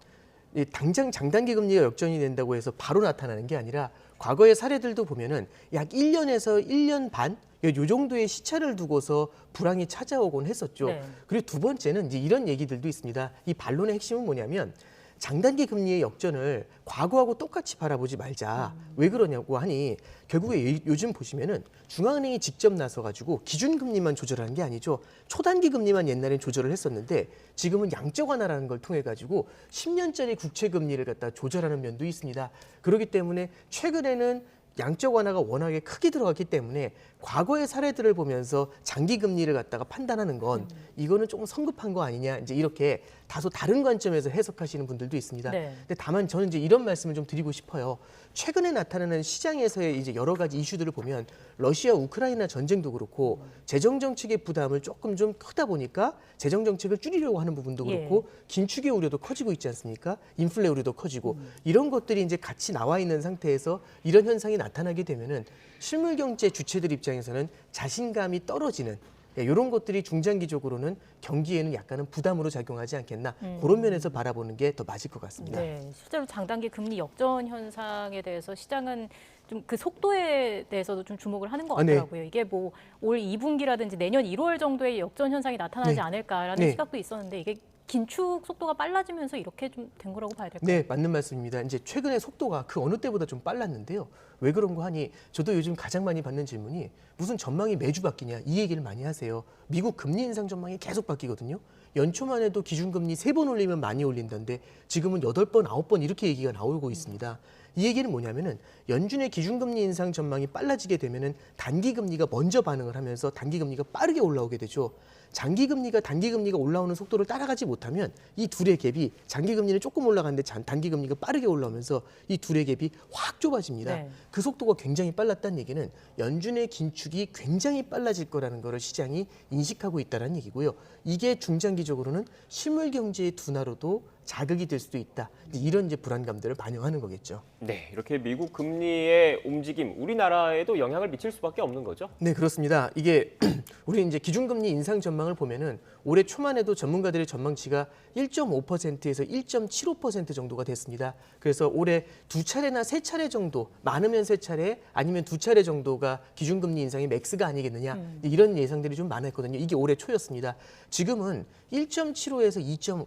당장 장단기 금리가 역전이 된다고 해서 바로 나타나는 게 아니라 과거의 사례들도 보면은 약 1년에서 1년 반 요 정도의 시차를 두고서 불황이 찾아오곤 했었죠. 그리고 두 번째는 이제 이런 얘기들도 있습니다. 이 반론의 핵심은 뭐냐면 장단기 금리의 역전을 과거하고 똑같이 바라보지 말자. 왜 그러냐고 하니 결국에 요즘 보시면은 중앙은행이 직접 나서가지고 기준금리만 조절하는 게 아니죠. 초단기 금리만 옛날엔 조절을 했었는데 지금은 양적 완화라는 걸 통해 가지고 10년짜리 국채금리를 갖다 조절하는 면도 있습니다. 그렇기 때문에 최근에는 양적 완화가 워낙에 크게 들어갔기 때문에 과거의 사례들을 보면서 장기 금리를 갖다가 판단하는 건 이거는 조금 성급한 거 아니냐, 이제 이렇게 다소 다른 관점에서 해석하시는 분들도 있습니다. 근데 다만 저는 이제 이런 말씀을 좀 드리고 싶어요. 최근에 나타나는 시장에서의 이제 여러 가지 이슈들을 보면 러시아 우크라이나 전쟁도 그렇고 재정 정책의 부담을 조금 좀 크다 보니까 재정 정책을 줄이려고 하는 부분도 그렇고 긴축의 우려도 커지고 있지 않습니까? 인플레 우려도 커지고 이런 것들이 이제 같이 나와 있는 상태에서 이런 현상이 나타나게 되면은 실물 경제 주체들 입장에서는 자신감이 떨어지는 이런 것들이 중장기적으로는 경기에는 약간은 부담으로 작용하지 않겠나 그런 면에서 바라보는 게 더 맞을 것 같습니다. 네, 실제로 장단기 금리 역전 현상에 대해서 시장은 좀 그 속도에 대해서도 좀 주목을 하는 것 같더라고요. 이게 뭐 올 2분기라든지 내년 1월 정도에 역전 현상이 나타나지 않을까라는 시각도 있었는데 이게 긴축 속도가 빨라지면서 이렇게 좀 된 거라고 봐야 될까요? 네, 맞는 말씀입니다. 이제 최근에 속도가 그 어느 때보다 좀 빨랐는데요. 왜 그런 거 하니 저도 요즘 가장 많이 받는 질문이 무슨 전망이 매주 바뀌냐 이 얘기를 많이 하세요. 미국 금리 인상 전망이 계속 바뀌거든요. 연초만 해도 기준금리 3번 올리면 많이 올린다는데 지금은 8번, 9번 이렇게 얘기가 나오고 있습니다. 이 얘기는 뭐냐면은 연준의 기준금리 인상 전망이 빨라지게 되면은 단기금리가 먼저 반응을 하면서 단기금리가 빠르게 올라오게 되죠. 장기금리가 단기금리가 올라오는 속도를 따라가지 못하면 이 둘의 갭이 장기금리는 조금 올라가는데 단기금리가 빠르게 올라오면서 이 둘의 갭이 확 좁아집니다. 네. 그 속도가 굉장히 빨랐다는 얘기는 연준의 긴축이 굉장히 빨라질 거라는 것을 시장이 인식하고 있다는 얘기고요. 이게 중장기적으로는 실물 경제의 둔화로도 자극이 될 수도 있다. 이런 이제 불안감들을 반영하는 거겠죠. 네, 이렇게 미국 금리의 움직임, 우리나라에도 영향을 미칠 수밖에 없는 거죠? 네, 그렇습니다. 이게 우리 이제 기준금리 인상 전망을 보면은 올해 초만 해도 전문가들의 전망치가 1.5%에서 1.75% 정도가 됐습니다. 그래서 올해 2차례나 3차례 정도, 많으면 3차례, 아니면 2차례 정도가 기준금리 인상이 맥스가 아니겠느냐 이런 예상들이 좀 많았거든요. 이게 올해 초였습니다. 지금은 1.75에서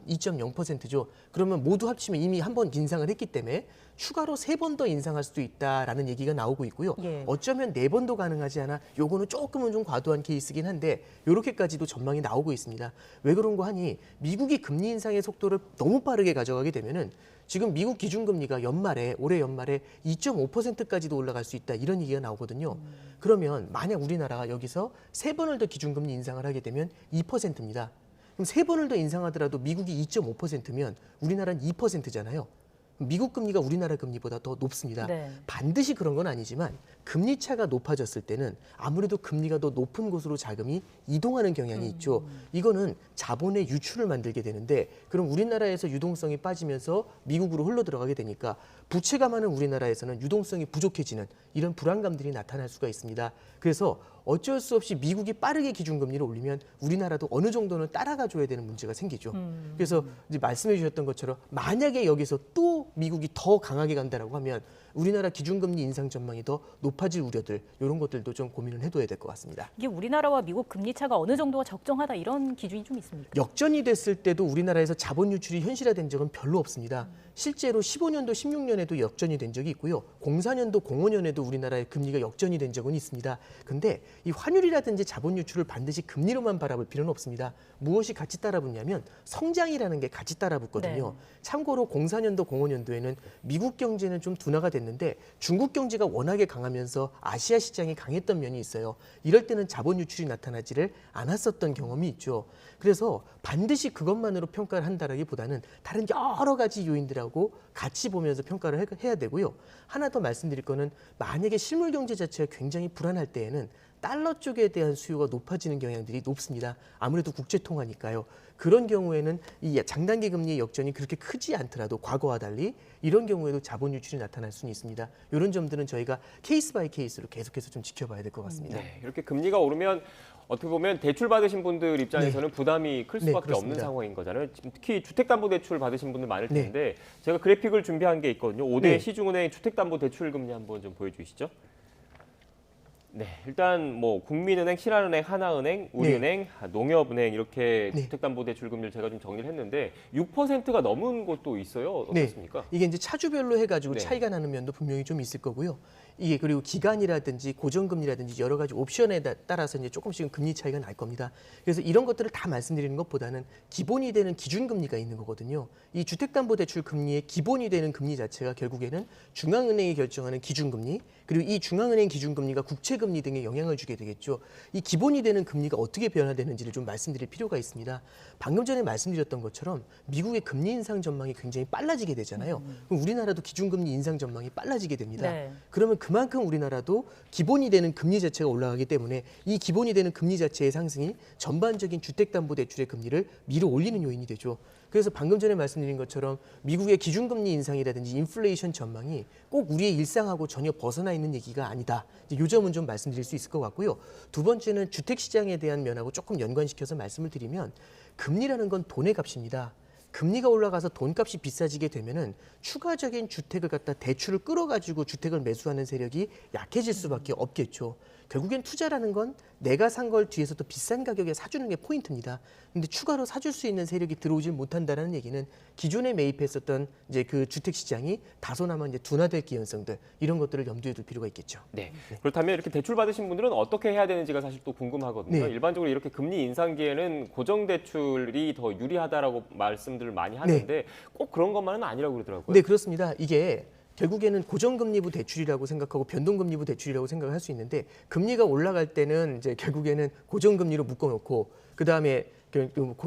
2.0%죠. 그러면 모두 합치면 이미 한 번 인상을 했기 때문에 추가로 3번 더 인상할 수도 있다라는 얘기가 나오고 있고요. 어쩌면 4번도 가능하지 않아 요거는 조금은 좀 과도한 케이스긴 한데 이렇게까지도 전망이 나오고 있습니다. 왜 그런 거 하니 미국이 금리 인상의 속도를 너무 빠르게 가져가게 되면은 지금 미국 기준금리가 올해 연말에 2.5%까지도 올라갈 수 있다 이런 얘기가 나오거든요. 그러면 만약 우리나라가 여기서 3번을 더 기준금리 인상을 하게 되면 2%입니다. 그럼 3번을 더 인상하더라도 미국이 2.5%면 우리나라는 2%잖아요. 미국 금리가 우리나라 금리보다 더 높습니다. 네. 반드시 그런 건 아니지만 금리 차가 높아졌을 때는 아무래도 금리가 더 높은 곳으로 자금이 이동하는 경향이 있죠. 이거는 자본의 유출을 만들게 되는데 그럼 우리나라에서 유동성이 빠지면서 미국으로 흘러 들어가게 되니까 부채가 많은 우리나라에서는 유동성이 부족해지는 이런 불안감들이 나타날 수가 있습니다. 그래서 어쩔 수 없이 미국이 빠르게 기준금리를 올리면 우리나라도 어느 정도는 따라가 줘야 되는 문제가 생기죠. 그래서 이제 말씀해 주셨던 것처럼 만약에 여기서 또 미국이 더 강하게 간다라고 하면 우리나라 기준금리 인상 전망이 더 높아질 우려들 이런 것들도 좀 고민을 해둬야 될 것 같습니다. 이게 우리나라와 미국 금리 차가 어느 정도가 적정하다 이런 기준이 좀 있습니까? 역전이 됐을 때도 우리나라에서 자본 유출이 현실화된 적은 별로 없습니다. 실제로 15년도, 16년에도 역전이 된 적이 있고요. 04년도, 05년에도 우리나라의 금리가 역전이 된 적은 있습니다. 근데 이 환율이라든지 자본 유출을 반드시 금리로만 바라볼 필요는 없습니다. 무엇이 같이 따라붙냐면 성장이라는 게 같이 따라붙거든요. 참고로 04년도, 05년도에는 미국 경제는 좀 둔화가 됐는데 중국 경제가 워낙에 강하면서 아시아 시장이 강했던 면이 있어요. 이럴 때는 자본 유출이 나타나지를 않았었던 경험이 있죠. 그래서 반드시 그것만으로 평가를 한다라기보다는 다른 여러 가지 요인들하고 같이 보면서 평가를 해야 되고요. 하나 더 말씀드릴 거는 만약에 실물 경제 자체가 굉장히 불안할 때에는 달러 쪽에 대한 수요가 높아지는 경향들이 높습니다. 아무래도 국제 통화니까요. 그런 경우에는 이 장단기 금리의 역전이 그렇게 크지 않더라도 과거와 달리 이런 경우에도 자본 유출이 나타날 수는 있습니다. 이런 점들은 저희가 케이스 바이 케이스로 계속해서 좀 지켜봐야 될 것 같습니다. 네, 이렇게 금리가 오르면 어떻게 보면 대출 받으신 분들 입장에서는 부담이 클 수밖에 없는 상황인 거잖아요. 특히 주택담보대출 받으신 분들 많을 텐데 제가 그래픽을 준비한 게 있거든요. 5대 시중은행 주택담보대출 금리 한번 좀 보여주시죠. 네, 일단 뭐 국민은행, 신한은행, 하나은행, 우리은행, 농협은행 이렇게 주택담보대출 금리를 제가 좀 정리를 했는데 6%가 넘은 곳도 있어요. 어떻습니까? 이게 이제 차주별로 해가지고 차이가 나는 면도 분명히 좀 있을 거고요. 이게 그리고 기간이라든지 고정금리라든지 여러 가지 옵션에 따라서 이제 조금씩은 금리 차이가 날 겁니다. 그래서 이런 것들을 다 말씀드리는 것보다는 기본이 되는 기준금리가 있는 거거든요. 이 주택담보대출 금리의 기본이 되는 금리 자체가 결국에는 중앙은행이 결정하는 기준금리 그리고 이 중앙은행 기준금리가 국채금리 등에 영향을 주게 되겠죠. 이 기본이 되는 금리가 어떻게 변화되는지를 좀 말씀드릴 필요가 있습니다. 방금 전에 말씀드렸던 것처럼 미국의 금리 인상 전망이 굉장히 빨라지게 되잖아요. 그럼 우리나라도 기준금리 인상 전망이 빨라지게 됩니다. 그러면 그만큼 우리나라도 기본이 되는 금리 자체가 올라가기 때문에 이 기본이 되는 금리 자체의 상승이 전반적인 주택담보대출의 금리를 밀어 올리는 요인이 되죠. 그래서 방금 전에 말씀드린 것처럼 미국의 기준금리 인상이라든지 인플레이션 전망이 꼭 우리의 일상하고 전혀 벗어나 있는 얘기가 아니다. 이 점은 좀 말씀드릴 수 있을 것 같고요. 두 번째는 주택시장에 대한 면하고 조금 연관시켜서 말씀을 드리면 금리라는 건 돈의 값입니다. 금리가 올라가서 돈값이 비싸지게 되면은 추가적인 주택을 갖다 대출을 끌어가지고 주택을 매수하는 세력이 약해질 수밖에 없겠죠. 결국엔 투자라는 건 내가 산 걸 뒤에서 또 비싼 가격에 사주는 게 포인트입니다. 근데 추가로 사줄 수 있는 세력이 들어오질 못한다는 얘기는 기존에 매입했었던 이제 그 주택 시장이 다소나마 이제 둔화될 기현성들 이런 것들을 염두에 둘 필요가 있겠죠. 네. 그렇다면 이렇게 대출 받으신 분들은 어떻게 해야 되는지가 사실 또 궁금하거든요. 네. 일반적으로 이렇게 금리 인상기에는 고정 대출이 더 유리하다라고 말씀들을 많이 하는데 꼭 그런 것만은 아니라고 그러더라고요. 네, 그렇습니다. 이게 결국에는 고정금리부 대출이라고 생각하고 변동금리부 대출이라고 생각을 할 수 있는데 금리가 올라갈 때는 이제 결국에는 고정금리로 묶어놓고 그 다음에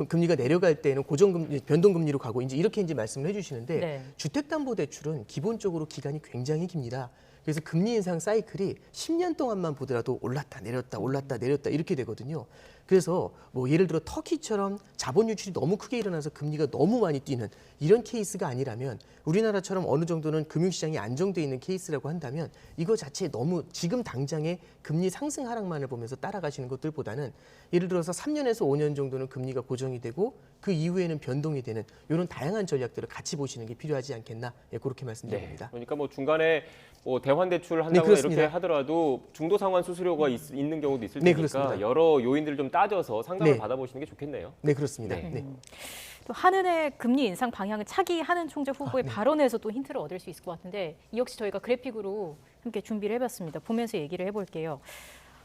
금리가 내려갈 때는 고정금리, 변동금리로 가고 이제 이렇게 말씀을 해주시는데 네. 주택담보대출은 기본적으로 기간이 굉장히 깁니다. 그래서 금리 인상 사이클이 10년 동안만 보더라도 올랐다 내렸다 올랐다 내렸다 이렇게 되거든요. 그래서 뭐 예를 들어 터키처럼 자본 유출이 너무 크게 일어나서 금리가 너무 많이 뛰는 이런 케이스가 아니라면 우리나라처럼 어느 정도는 금융시장이 안정돼 있는 케이스라고 한다면 이거 자체에 너무 지금 당장의 금리 상승 하락만을 보면서 따라가시는 것들보다는 예를 들어서 3년에서 5년 정도는 금리가 고정이 되고 그 이후에는 변동이 되는 이런 다양한 전략들을 같이 보시는 게 필요하지 않겠나 그렇게 말씀드립니다. 네. 그러니까 뭐 중간에 뭐 대환 대출을 한다거나 이렇게 하더라도 중도 상환 수수료가 있는 경우도 있을 테니까 그렇습니다. 여러 요인들을 좀 따져서 상담을 네. 받아보시는 게 좋겠네요. 네, 그렇습니다. 네. 네. 또 한은의 금리 인상 방향을 차기 한은 총재 후보의 발언에서 또 힌트를 얻을 수 있을 것 같은데 이 역시 저희가 그래픽으로 함께 준비를 해봤습니다. 보면서 얘기를 해볼게요.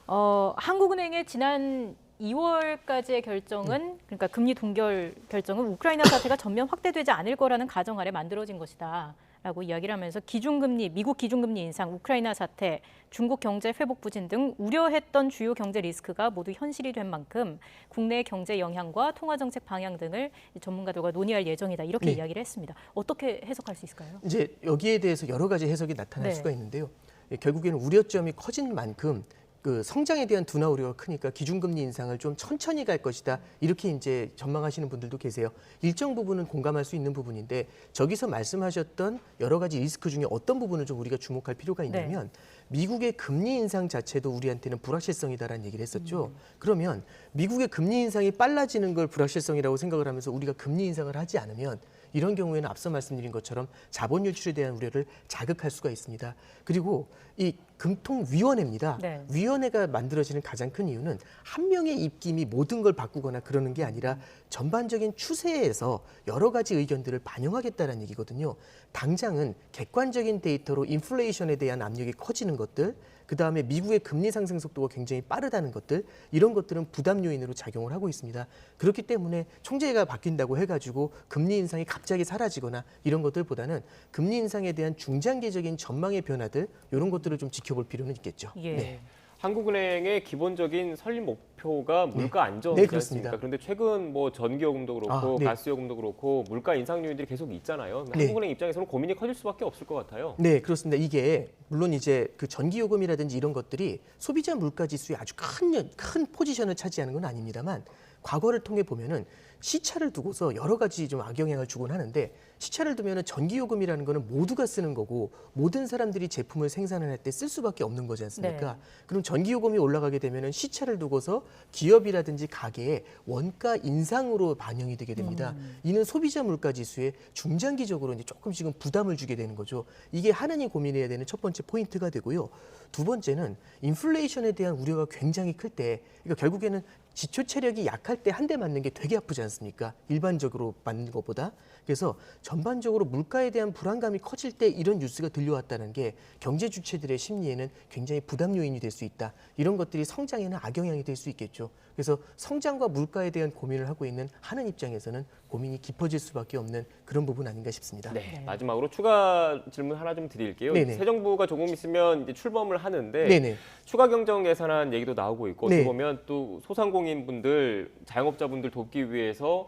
한국은행의 지난 2월까지의 결정은 그러니까 금리 동결 결정은 우크라이나 사태가 전면 확대되지 않을 거라는 가정 아래 만들어진 것이다. 라고 이야기를 하면서 기준금리, 미국 기준금리 인상, 우크라이나 사태, 중국 경제 회복 부진 등 우려했던 주요 경제 리스크가 모두 현실이 된 만큼 국내 경제 영향과 통화정책 방향 등을 전문가들과 논의할 예정이다. 이렇게 이야기를 했습니다. 어떻게 해석할 수 있을까요? 이제 여기에 대해서 여러 가지 해석이 나타날 수가 있는데요. 결국에는 우려점이 커진 만큼 그 성장에 대한 둔화 우려가 크니까 기준금리 인상을 좀 천천히 갈 것이다. 이렇게 이제 전망하시는 분들도 계세요. 일정 부분은 공감할 수 있는 부분인데 저기서 말씀하셨던 여러 가지 리스크 중에 어떤 부분을 좀 우리가 주목할 필요가 있냐면 미국의 금리 인상 자체도 우리한테는 불확실성이다라는 얘기를 했었죠. 그러면 미국의 금리 인상이 빨라지는 걸 불확실성이라고 생각을 하면서 우리가 금리 인상을 하지 않으면 이런 경우에는 앞서 말씀드린 것처럼 자본 유출에 대한 우려를 자극할 수가 있습니다. 그리고 이 금통위원회입니다. 위원회가 만들어지는 가장 큰 이유는 한 명의 입김이 모든 걸 바꾸거나 그러는 게 아니라 전반적인 추세에서 여러 가지 의견들을 반영하겠다는 얘기거든요. 당장은 객관적인 데이터로 인플레이션에 대한 압력이 커지는 것들, 그다음에 미국의 금리 상승 속도가 굉장히 빠르다는 것들, 이런 것들은 부담 요인으로 작용을 하고 있습니다. 그렇기 때문에 총재가 바뀐다고 해가지고 금리 인상이 갑자기 사라지거나 이런 것들보다는 금리 인상에 대한 중장기적인 전망의 변화들, 이런 것들을 좀 지켜볼 필요는 있겠죠. 네. 한국은행의 기본적인 설립 목표가 물가 안정이지 네, 그렇습니다. 않습니까? 그런데 최근 뭐 전기요금도 그렇고 가스요금도 그렇고 물가 인상 요인들이 계속 있잖아요. 한국은행 입장에서는 고민이 커질 수밖에 없을 것 같아요. 네, 그렇습니다. 이게 물론 이제 그 전기요금이라든지 이런 것들이 소비자 물가 지수에 아주 큰 포지션을 차지하는 건 아닙니다만 과거를 통해 보면은 시차를 두고서 여러 가지 좀 악영향을 주곤 하는데 시차를 두면은 전기요금이라는 거는 모두가 쓰는 거고 모든 사람들이 제품을 생산을 할 때 쓸 수밖에 없는 거지 않습니까? 그럼 전기요금이 올라가게 되면은 시차를 두고서 기업이라든지 가게에 원가 인상으로 반영이 되게 됩니다. 이는 소비자 물가 지수에 중장기적으로 이제 조금씩은 부담을 주게 되는 거죠. 이게 하나님 고민해야 되는 첫 번째 포인트가 되고요. 두 번째는 인플레이션에 대한 우려가 굉장히 클 때, 그러니까 결국에는 지표 체력이 약할 때 한 대 맞는 게 되게 아프지 않습니까? 일반적으로 맞는 것보다. 그래서 전반적으로 물가에 대한 불안감이 커질 때 이런 뉴스가 들려왔다는 게 경제 주체들의 심리에는 굉장히 부담 요인이 될 수 있다. 이런 것들이 성장에는 악영향이 될 수 있겠죠. 그래서 성장과 물가에 대한 고민을 하고 있는 하는 입장에서는 고민이 깊어질 수밖에 없는 그런 부분 아닌가 싶습니다. 네. 마지막으로 추가 질문 하나 좀 드릴게요. 새 정부가 조금 있으면 이제 출범을 하는데 추가 경정 예산안 얘기도 나오고 있고 어떻게 보면 또 소상공인분들, 자영업자분들 돕기 위해서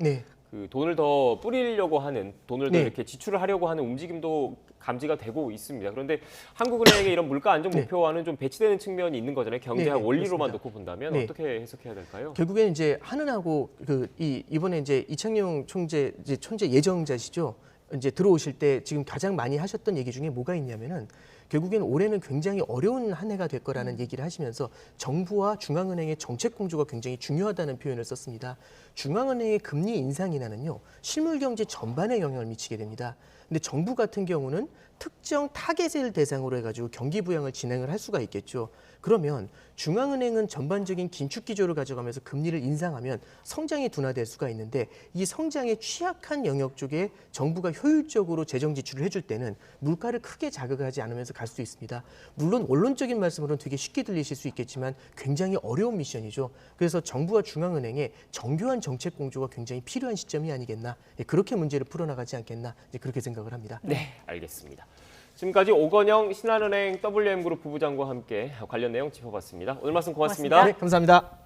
그 돈을 더 뿌리려고 하는, 돈을 더 네. 이렇게 지출을 하려고 하는 움직임도 감지가 되고 있습니다. 그런데 한국은행의 이런 물가 안정 목표와는 좀 배치되는 측면이 있는 거잖아요. 경제학 네, 원리로만 그렇습니다. 놓고 본다면 네. 어떻게 해석해야 될까요? 결국에는 이제 한은하고 이번에 이제 이창용 총재 예정자시죠. 이제 들어오실 때 지금 가장 많이 하셨던 얘기 중에 뭐가 있냐면은 결국에는 올해는 굉장히 어려운 한 해가 될 거라는 얘기를 하시면서 정부와 중앙은행의 정책 공조가 굉장히 중요하다는 표현을 썼습니다. 중앙은행의 금리 인상 인하는요, 실물 경제 전반에 영향을 미치게 됩니다. 근데 정부 같은 경우는 특정 타겟을 대상으로 해가지고 경기 부양을 진행을 할 수가 있겠죠. 그러면 중앙은행은 전반적인 긴축 기조를 가져가면서 금리를 인상하면 성장이 둔화될 수가 있는데 이 성장에 취약한 영역 쪽에 정부가 효율적으로 재정 지출을 해줄 때는 물가를 크게 자극하지 않으면서 갈 수 있습니다. 물론 원론적인 말씀으로는 되게 쉽게 들리실 수 있겠지만 굉장히 어려운 미션이죠. 그래서 정부와 중앙은행의 정교한 정책 공조가 굉장히 필요한 시점이 아니겠나. 그렇게 문제를 풀어나가지 않겠나. 그렇게 생각을 합니다. 네, 알겠습니다. 지금까지 오건영 신한은행 WM그룹 부부장과 함께 관련 내용 짚어봤습니다. 오늘 말씀 고맙습니다. 네, 감사합니다.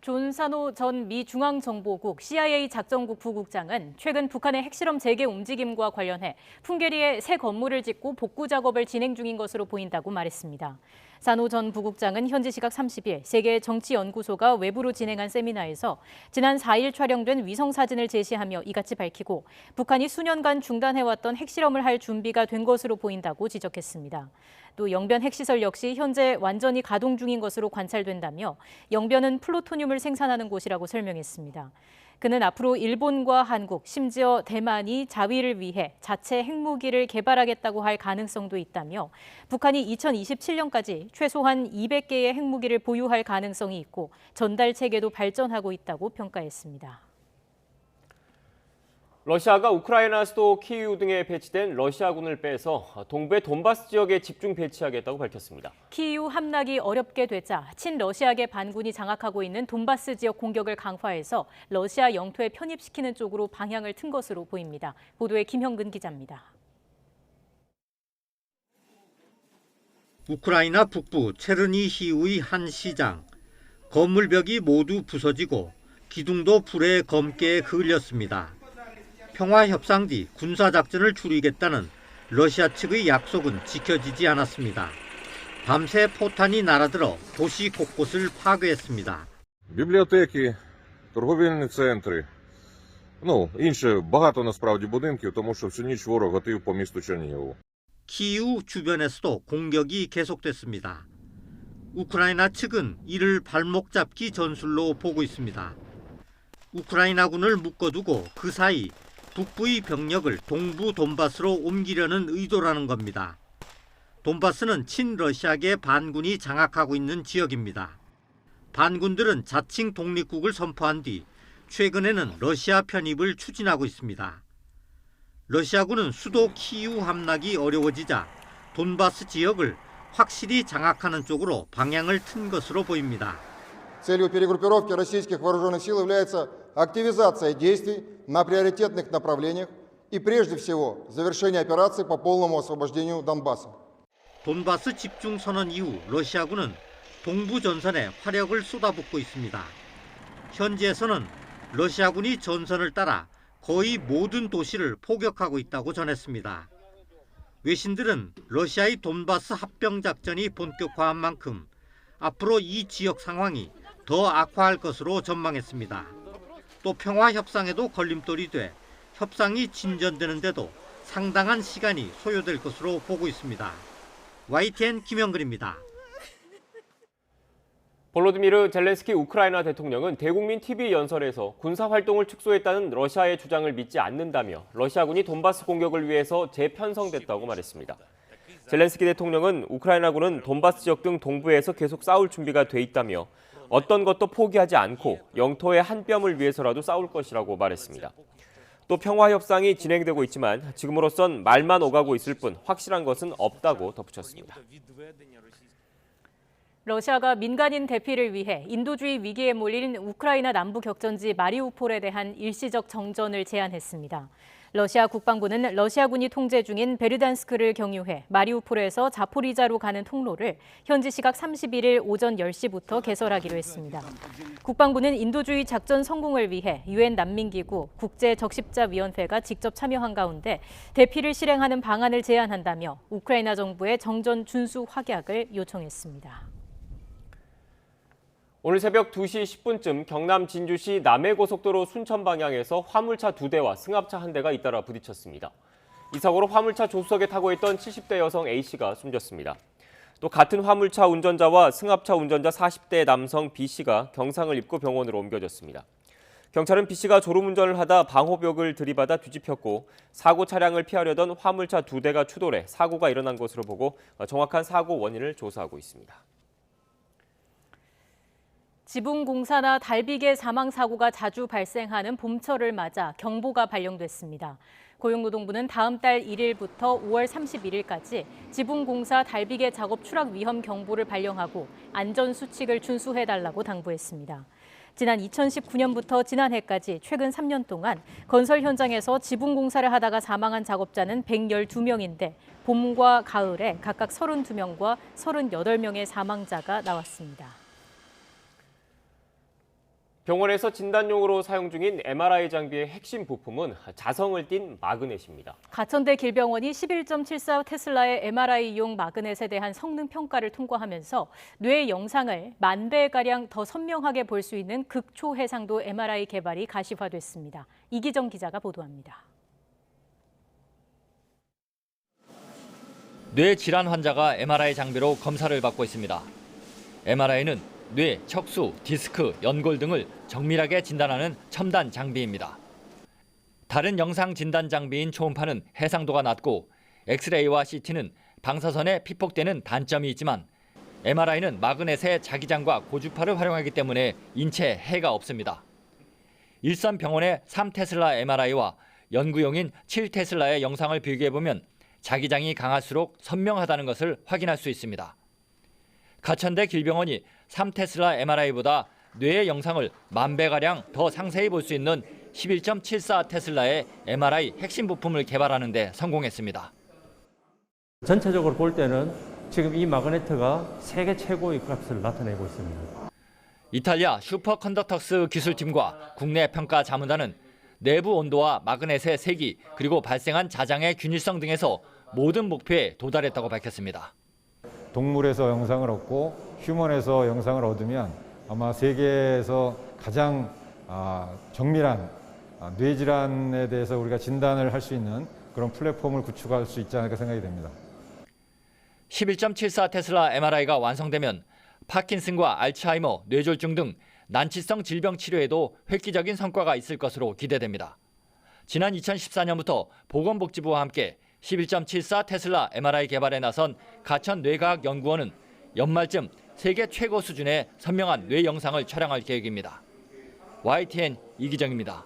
존 사노 전 미 중앙정보국 CIA 작전국 부국장은 최근 북한의 핵실험 재개 움직임과 관련해 풍계리에 새 건물을 짓고 복구 작업을 진행 중인 것으로 보인다고 말했습니다. 사노 전 부국장은 현지 시각 30일 세계 정치연구소가 외부로 진행한 세미나에서 지난 4일 촬영된 위성사진을 제시하며 이같이 밝히고 북한이 수년간 중단해왔던 핵실험을 할 준비가 된 것으로 보인다고 지적했습니다. 또 영변 핵시설 역시 현재 완전히 가동 중인 것으로 관찰된다며 영변은 플루토늄을 생산하는 곳이라고 설명했습니다. 그는 앞으로 일본과 한국, 심지어 대만이 자위를 위해 자체 핵무기를 개발하겠다고 할 가능성도 있다며 북한이 2027년까지 최소한 200개의 핵무기를 보유할 가능성이 있고 전달 체계도 발전하고 있다고 평가했습니다. 러시아가 우크라이나 수도 키이우 등에 배치된 러시아군을 빼서 동부의 돈바스 지역에 집중 배치하겠다고 밝혔습니다. 키이우 함락이 어렵게 되자 친러시아계 반군이 장악하고 있는 돈바스 지역 공격을 강화해서 러시아 영토에 편입시키는 쪽으로 방향을 튼 것으로 보입니다. 보도에 김형근 기자입니다. 우크라이나 북부 체르니히우의 한 시장. 건물벽이 모두 부서지고 기둥도 불에 검게 그을렸습니다. 평화협상 뒤 군사작전을 줄이겠다는 러시아 측의 약속은 지켜지지 않았습니다. 밤새 포탄이 날아들어 도시 곳곳을 파괴했습니다. Бібліотеки, торговельні центри, інше багато насправді будинків, тому що всю ніч ворог гатив по місту Чернігову. 키이우 주변에서도 공격이 계속됐습니다. 우크라이나 측은 이를 발목 잡기 전술로 보고 있습니다. 우크라이나군을 묶어두고 그 사이 북부의 병력을 동부 돈바스로 옮기려는 의도라는 겁니다. 돈바스는 친러시아계 반군이 장악하고 있는 지역입니다. 반군들은 자칭 독립국을 선포한 뒤 최근에는 러시아 편입을 추진하고 있습니다. 러시아군은 수도 키이우 함락이 어려워지자 돈바스 지역을 확실히 장악하는 쪽으로 방향을 튼 것으로 보입니다. Целью перегруппировки российских вооруженных сил является активизация действий на приоритетных направлениях и прежде всего завершение операции по полному освобождению Донбасса. 돈바스 집중 선언 이후 러시아군은 동부 전선에 화력을 쏟아붓고 있습니다. 현지에서는 러시아군이 전선을 따라 거의 모든 도시를 포격하고 있다고 전했습니다. 외신들은 러시아의 돈바스 합병 작전이 본격화한 만큼 앞으로 이 지역 상황이 더 악화할 것으로 전망했습니다. 또 평화 협상에도 걸림돌이 돼 협상이 진전되는데도 상당한 시간이 소요될 것으로 보고 있습니다. YTN 김영근입니다. 볼로디미르 젤렌스키 우크라이나 대통령은 대국민 TV 연설에서 군사활동을 축소했다는 러시아의 주장을 믿지 않는다며 러시아군이 돈바스 공격을 위해서 재편성됐다고 말했습니다. 젤렌스키 대통령은 우크라이나군은 돈바스 지역 등 동부에서 계속 싸울 준비가 돼 있다며 어떤 것도 포기하지 않고 영토의 한 뼘을 위해서라도 싸울 것이라고 말했습니다. 또 평화협상이 진행되고 있지만 지금으로선 말만 오가고 있을 뿐 확실한 것은 없다고 덧붙였습니다. 러시아가 민간인 대피를 위해 인도주의 위기에 몰린 우크라이나 남부 격전지 마리우폴에 대한 일시적 정전을 제안했습니다. 러시아 국방부는 러시아군이 통제 중인 베르단스크를 경유해 마리우폴에서 자포리자로 가는 통로를 현지 시각 31일 오전 10시부터 개설하기로 했습니다. 국방부는 인도주의 작전 성공을 위해 유엔 난민기구 국제적십자위원회가 직접 참여한 가운데 대피를 실행하는 방안을 제안한다며 우크라이나 정부의 정전 준수 확약을 요청했습니다. 오늘 새벽 2시 10분쯤 경남 진주시 남해고속도로 순천 방향에서 화물차 2대와 승합차 1대가 잇따라 부딪혔습니다. 이 사고로 화물차 조수석에 타고 있던 70대 여성 A씨가 숨졌습니다. 또 같은 화물차 운전자와 승합차 운전자 40대 남성 B씨가 경상을 입고 병원으로 옮겨졌습니다. 경찰은 B씨가 졸음운전을 하다 방호벽을 들이받아 뒤집혔고 사고 차량을 피하려던 화물차 2대가 추돌해 사고가 일어난 것으로 보고 정확한 사고 원인을 조사하고 있습니다. 지붕공사나 달비개 사망 사고가 자주 발생하는 봄철을 맞아 경보가 발령됐습니다. 고용노동부는 다음 달 1일부터 5월 31일까지 지붕공사 달비개 작업 추락 위험 경보를 발령하고 안전 수칙을 준수해달라고 당부했습니다. 지난 2019년부터 지난해까지 최근 3년 동안 건설 현장에서 지붕공사를 하다가 사망한 작업자는 112명인데 봄과 가을에 각각 32명과 38명의 사망자가 나왔습니다. 병원에서 진단용으로 사용 중인 MRI 장비의 핵심 부품은 자성을 띤 마그넷입니다. 가천대 길병원이 11.74 테슬라의 MRI용 마그넷에 대한 성능 평가를 통과하면서 뇌 영상을 10,000배가량 더 선명하게 볼 수 있는 극초해상도 MRI 개발이 가시화됐습니다. 이기정 기자가 보도합니다. 뇌 질환 환자가 MRI 장비로 검사를 받고 있습니다. MRI는 뇌, 척수, 디스크, 연골 등을 정밀하게 진단하는 첨단 장비입니다. 다른 영상 진단 장비인 초음파는 해상도가 낮고 엑스레이와 CT는 방사선에 피폭되는 단점이 있지만 MRI는 마그넷의 자기장과 고주파를 활용하기 때문에 인체에 해가 없습니다. 일선병원의 3테슬라 MRI와 연구용인 7테슬라의 영상을 비교해보면 자기장이 강할수록 선명하다는 것을 확인할 수 있습니다. 가천대 길병원이 3테슬라 MRI보다 뇌의 영상을 10,000배가량 더 상세히 볼 수 있는 11.74 테슬라의 MRI 핵심 부품을 개발하는 데 성공했습니다. 전체적으로 볼 때는 지금 이 마그네트가 세계 최고의 값을 나타내고 있습니다. 이탈리아 슈퍼컨덕터스 기술팀과 국내 평가 자문단은 내부 온도와 마그넷의 세기 그리고 발생한 자장의 균일성 등에서 모든 목표에 도달했다고 밝혔습니다. 동물에서 영상을 얻고 휴먼에서 영상을 얻으면 아마 세계에서 가장 정밀한 뇌질환에 대해서 우리가 진단을 할 수 있는 그런 플랫폼을 구축할 수 있지 않을까 생각이 됩니다. 11.74 테슬라 MRI가 완성되면 파킨슨과 알츠하이머, 뇌졸중 등 난치성 질병 치료에도 획기적인 성과가 있을 것으로 기대됩니다. 지난 2014년부터 보건복지부와 함께 11.74 테슬라 MRI 개발에 나선 가천뇌과학연구원은 연말쯤 세계 최고 수준의 선명한 뇌 영상을 촬영할 계획입니다. YTN 이기정입니다.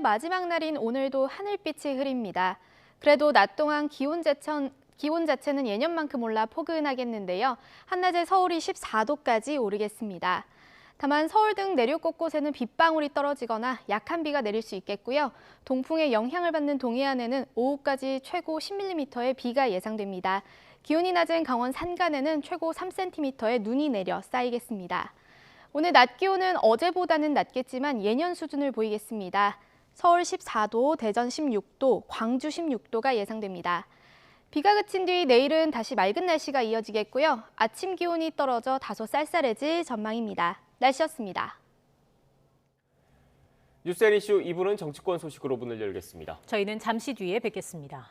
마지막 날인 오늘도 하늘빛이 흐립니다. 그래도 낮 동안 기온 자체는 예년만큼 올라 포근하겠는데요. 한낮에 서울이 14도까지 오르겠습니다. 다만 서울 등 내륙 곳곳에는 빗방울이 떨어지거나 약한 비가 내릴 수 있겠고요. 동풍의 영향을 받는 동해안에는 오후까지 최고 10mm의 비가 예상됩니다. 기온이 낮은 강원 산간에는 최고 3cm의 눈이 내려 쌓이겠습니다. 오늘 낮 기온은 어제보다는 낮겠지만 예년 수준을 보이겠습니다. 서울 14도, 대전 16도, 광주 16도가 예상됩니다. 비가 그친 뒤 내일은 다시 맑은 날씨가 이어지겠고요. 아침 기온이 떨어져 다소 쌀쌀해질 전망입니다. 날씨였습니다. 뉴스 앤 이슈 2부는 정치권 소식으로 문을 열겠습니다. 저희는 잠시 뒤에 뵙겠습니다.